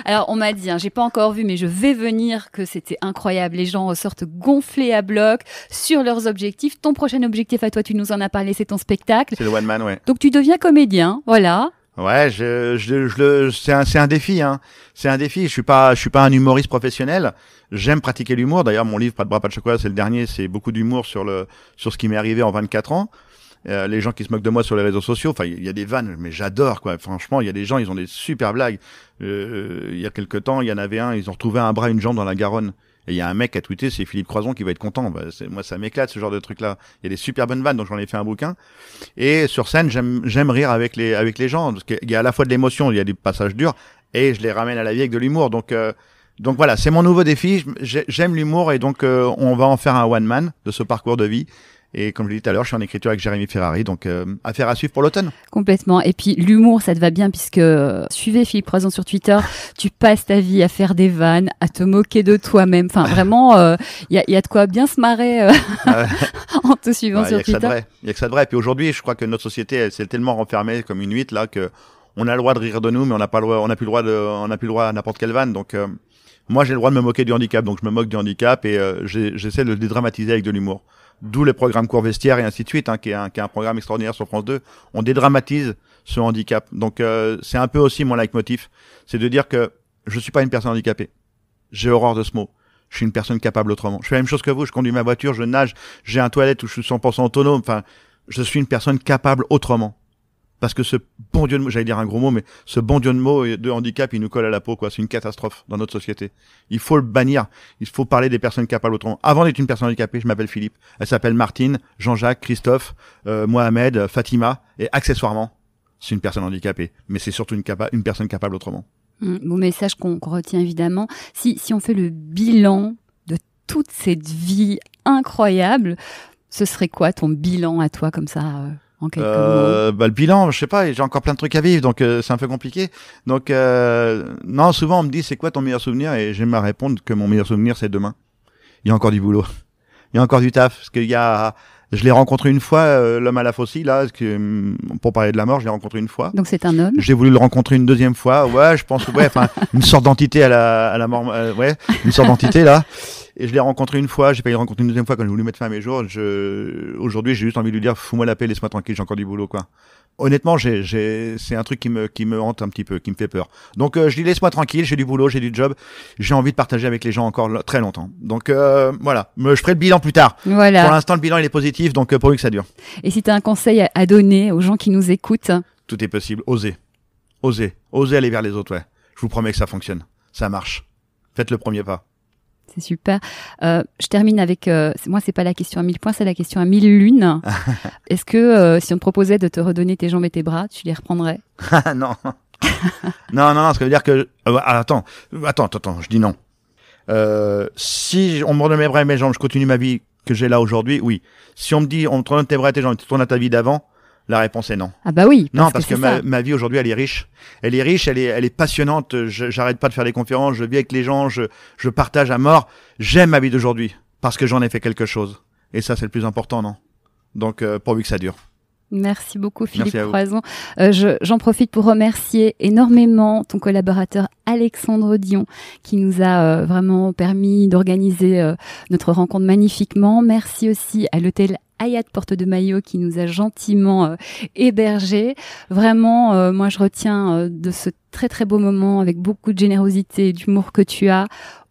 Alors, on m'a dit, j'ai pas encore vu, mais je vais venir, que c'était incroyable. Les gens sortent gonflés à bloc sur leurs objectifs. Ton prochain objectif à toi, tu nous en as parlé, c'est ton spectacle. C'est le one man, ouais. Donc, tu deviens comédien, voilà. Ouais, c'est un défi, hein. C'est un défi. Je suis pas un humoriste professionnel. J'aime pratiquer l'humour. D'ailleurs, mon livre, Pas de bras, pas de chocolat, c'est le dernier. C'est beaucoup d'humour sur ce qui m'est arrivé en 24 ans. les gens qui se moquent de moi sur les réseaux sociaux. Enfin, il y a des vannes, mais j'adore, quoi. Franchement, il y a des gens, ils ont des super blagues. Il y a quelque temps, il y en avait un, ils ont retrouvé un bras, une jambe dans la Garonne. Et il y a un mec qui a tweeté, c'est Philippe Croison qui va être content. Moi, ça m'éclate, ce genre de truc-là. Il y a des super bonnes vannes, donc j'en ai fait un bouquin. Et sur scène, j'aime rire avec les gens. Parce qu'il y a à la fois de l'émotion, il y a des passages durs, et je les ramène à la vie avec de l'humour. Donc voilà, c'est mon nouveau défi. J'aime l'humour, et donc on va en faire un one-man de ce parcours de vie. Et comme je l'ai dit tout à l'heure, je suis en écriture avec Jérémy Ferrari, donc affaire à suivre pour l'automne. Complètement. Et puis l'humour, ça te va bien puisque suivez Philippe Croison sur Twitter, tu passes ta vie à faire des vannes, à te moquer de toi-même. Enfin, vraiment, y a de quoi bien se marrer en te suivant sur Twitter. Il y a que ça de vrai. Et puis aujourd'hui, je crois que notre société, elle s'est tellement renfermée comme une huître là que on a le droit de rire de nous, mais on n'a plus le droit à n'importe quelle vanne. Donc moi, j'ai le droit de me moquer du handicap, donc je me moque du handicap et j'essaie de le dédramatiser avec de l'humour. D'où les programmes Cours Vestiaire et ainsi de suite, qui est un programme extraordinaire sur France 2. On dédramatise ce handicap. Donc c'est un peu aussi mon leitmotiv, c'est de dire que je suis pas une personne handicapée. J'ai horreur de ce mot. Je suis une personne capable autrement. Je fais la même chose que vous, je conduis ma voiture, je nage, j'ai un toilette où je suis 100% autonome. Enfin, je suis une personne capable autrement. Parce que ce bon Dieu de mots, j'allais dire un gros mot, mais ce bon Dieu de mots de handicap, il nous colle à la peau, quoi. C'est une catastrophe dans notre société. Il faut le bannir. Il faut parler des personnes capables autrement. Avant d'être une personne handicapée, je m'appelle Philippe. Elle s'appelle Martine, Jean-Jacques, Christophe, Mohamed, Fatima. Et accessoirement, c'est une personne handicapée. Mais c'est surtout une personne capable autrement. Bon message qu'on retient évidemment. Si on fait le bilan de toute cette vie incroyable, ce serait quoi ton bilan à toi comme ça en quelques mots? Le bilan, je sais pas, j'ai encore plein de trucs à vivre, donc c'est un peu compliqué. Donc non, souvent on me dit c'est quoi ton meilleur souvenir, et j'aime à répondre que mon meilleur souvenir c'est demain. Il y a encore du boulot, il y a encore du taf, parce qu'il y a, je l'ai rencontré une fois, l'homme à la faucille là, pour parler de la mort, je l'ai rencontré une fois. Donc c'est un homme. J'ai voulu le rencontrer une deuxième fois, ouais, je pense, ouais, enfin une sorte d'entité à la mort, ouais, une sorte d'entité là. Et je l'ai rencontré une fois, j'ai pas eu le rencontrer une deuxième fois quand j'ai voulu mettre fin à mes jours. Aujourd'hui, j'ai juste envie de lui dire, fous-moi la paix, laisse-moi tranquille, j'ai encore du boulot, quoi. Honnêtement, c'est un truc qui me hante un petit peu, qui me fait peur. Donc, je dis, laisse-moi tranquille, j'ai du boulot, j'ai du job, j'ai envie de partager avec les gens encore très longtemps. Donc, voilà. Je ferai le bilan plus tard. Voilà. Pour l'instant, le bilan, il est positif, donc, pourvu que ça dure. Et si tu as un conseil à donner aux gens qui nous écoutent? Tout est possible. Osez. Osez aller vers les autres, ouais. Je vous promets que ça fonctionne. Ça marche. Faites le premier pas. C'est super. Je termine avec, moi, c'est pas la question à 1000 points, c'est la question à 1000 lunes. Est-ce que si on te proposait de te redonner tes jambes et tes bras, tu les reprendrais? Non. non, ça veut dire que... attends, je dis non. Si on me redonne mes bras et mes jambes, je continue ma vie que j'ai là aujourd'hui, oui. Si on me dit, on te redonne tes bras et tes jambes, tu tournes à ta vie d'avant, la réponse est non. Ah bah oui. Non, parce que ma vie aujourd'hui, elle est riche. Elle est passionnante. J'arrête pas de faire des conférences. Je vis avec les gens. Je partage à mort. J'aime ma vie d'aujourd'hui parce que j'en ai fait quelque chose. Et ça, c'est le plus important, non? Donc, pourvu que ça dure. Merci beaucoup, Philippe Croison. J'en profite pour remercier énormément ton collaborateur Alexandre Dion qui nous a vraiment permis d'organiser notre rencontre magnifiquement. Merci aussi à l'hôtel Hayat Porte de Maillot qui nous a gentiment hébergés. Vraiment, moi je retiens de ce très très beau moment avec beaucoup de générosité et d'humour que tu as.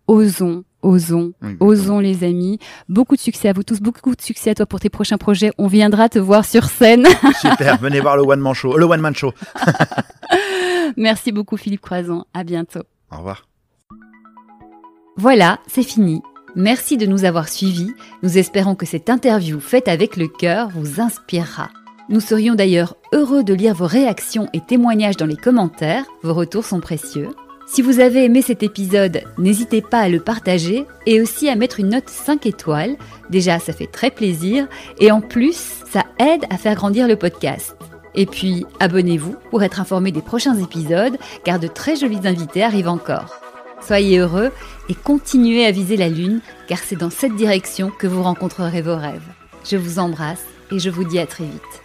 Osons les amis. Beaucoup de succès à vous tous, beaucoup de succès à toi pour tes prochains projets. On viendra te voir sur scène. Super, venez voir le One Man Show. Merci beaucoup Philippe Croison, à bientôt. Au revoir. Voilà, c'est fini. Merci de nous avoir suivis. Nous espérons que cette interview faite avec le cœur vous inspirera. Nous serions d'ailleurs heureux de lire vos réactions et témoignages dans les commentaires. Vos retours sont précieux. Si vous avez aimé cet épisode, n'hésitez pas à le partager et aussi à mettre une note 5 étoiles. Déjà, ça fait très plaisir et en plus, ça aide à faire grandir le podcast. Et puis, abonnez-vous pour être informé des prochains épisodes car de très jolis invités arrivent encore. Soyez heureux et continuez à viser la lune car c'est dans cette direction que vous rencontrerez vos rêves. Je vous embrasse et je vous dis à très vite.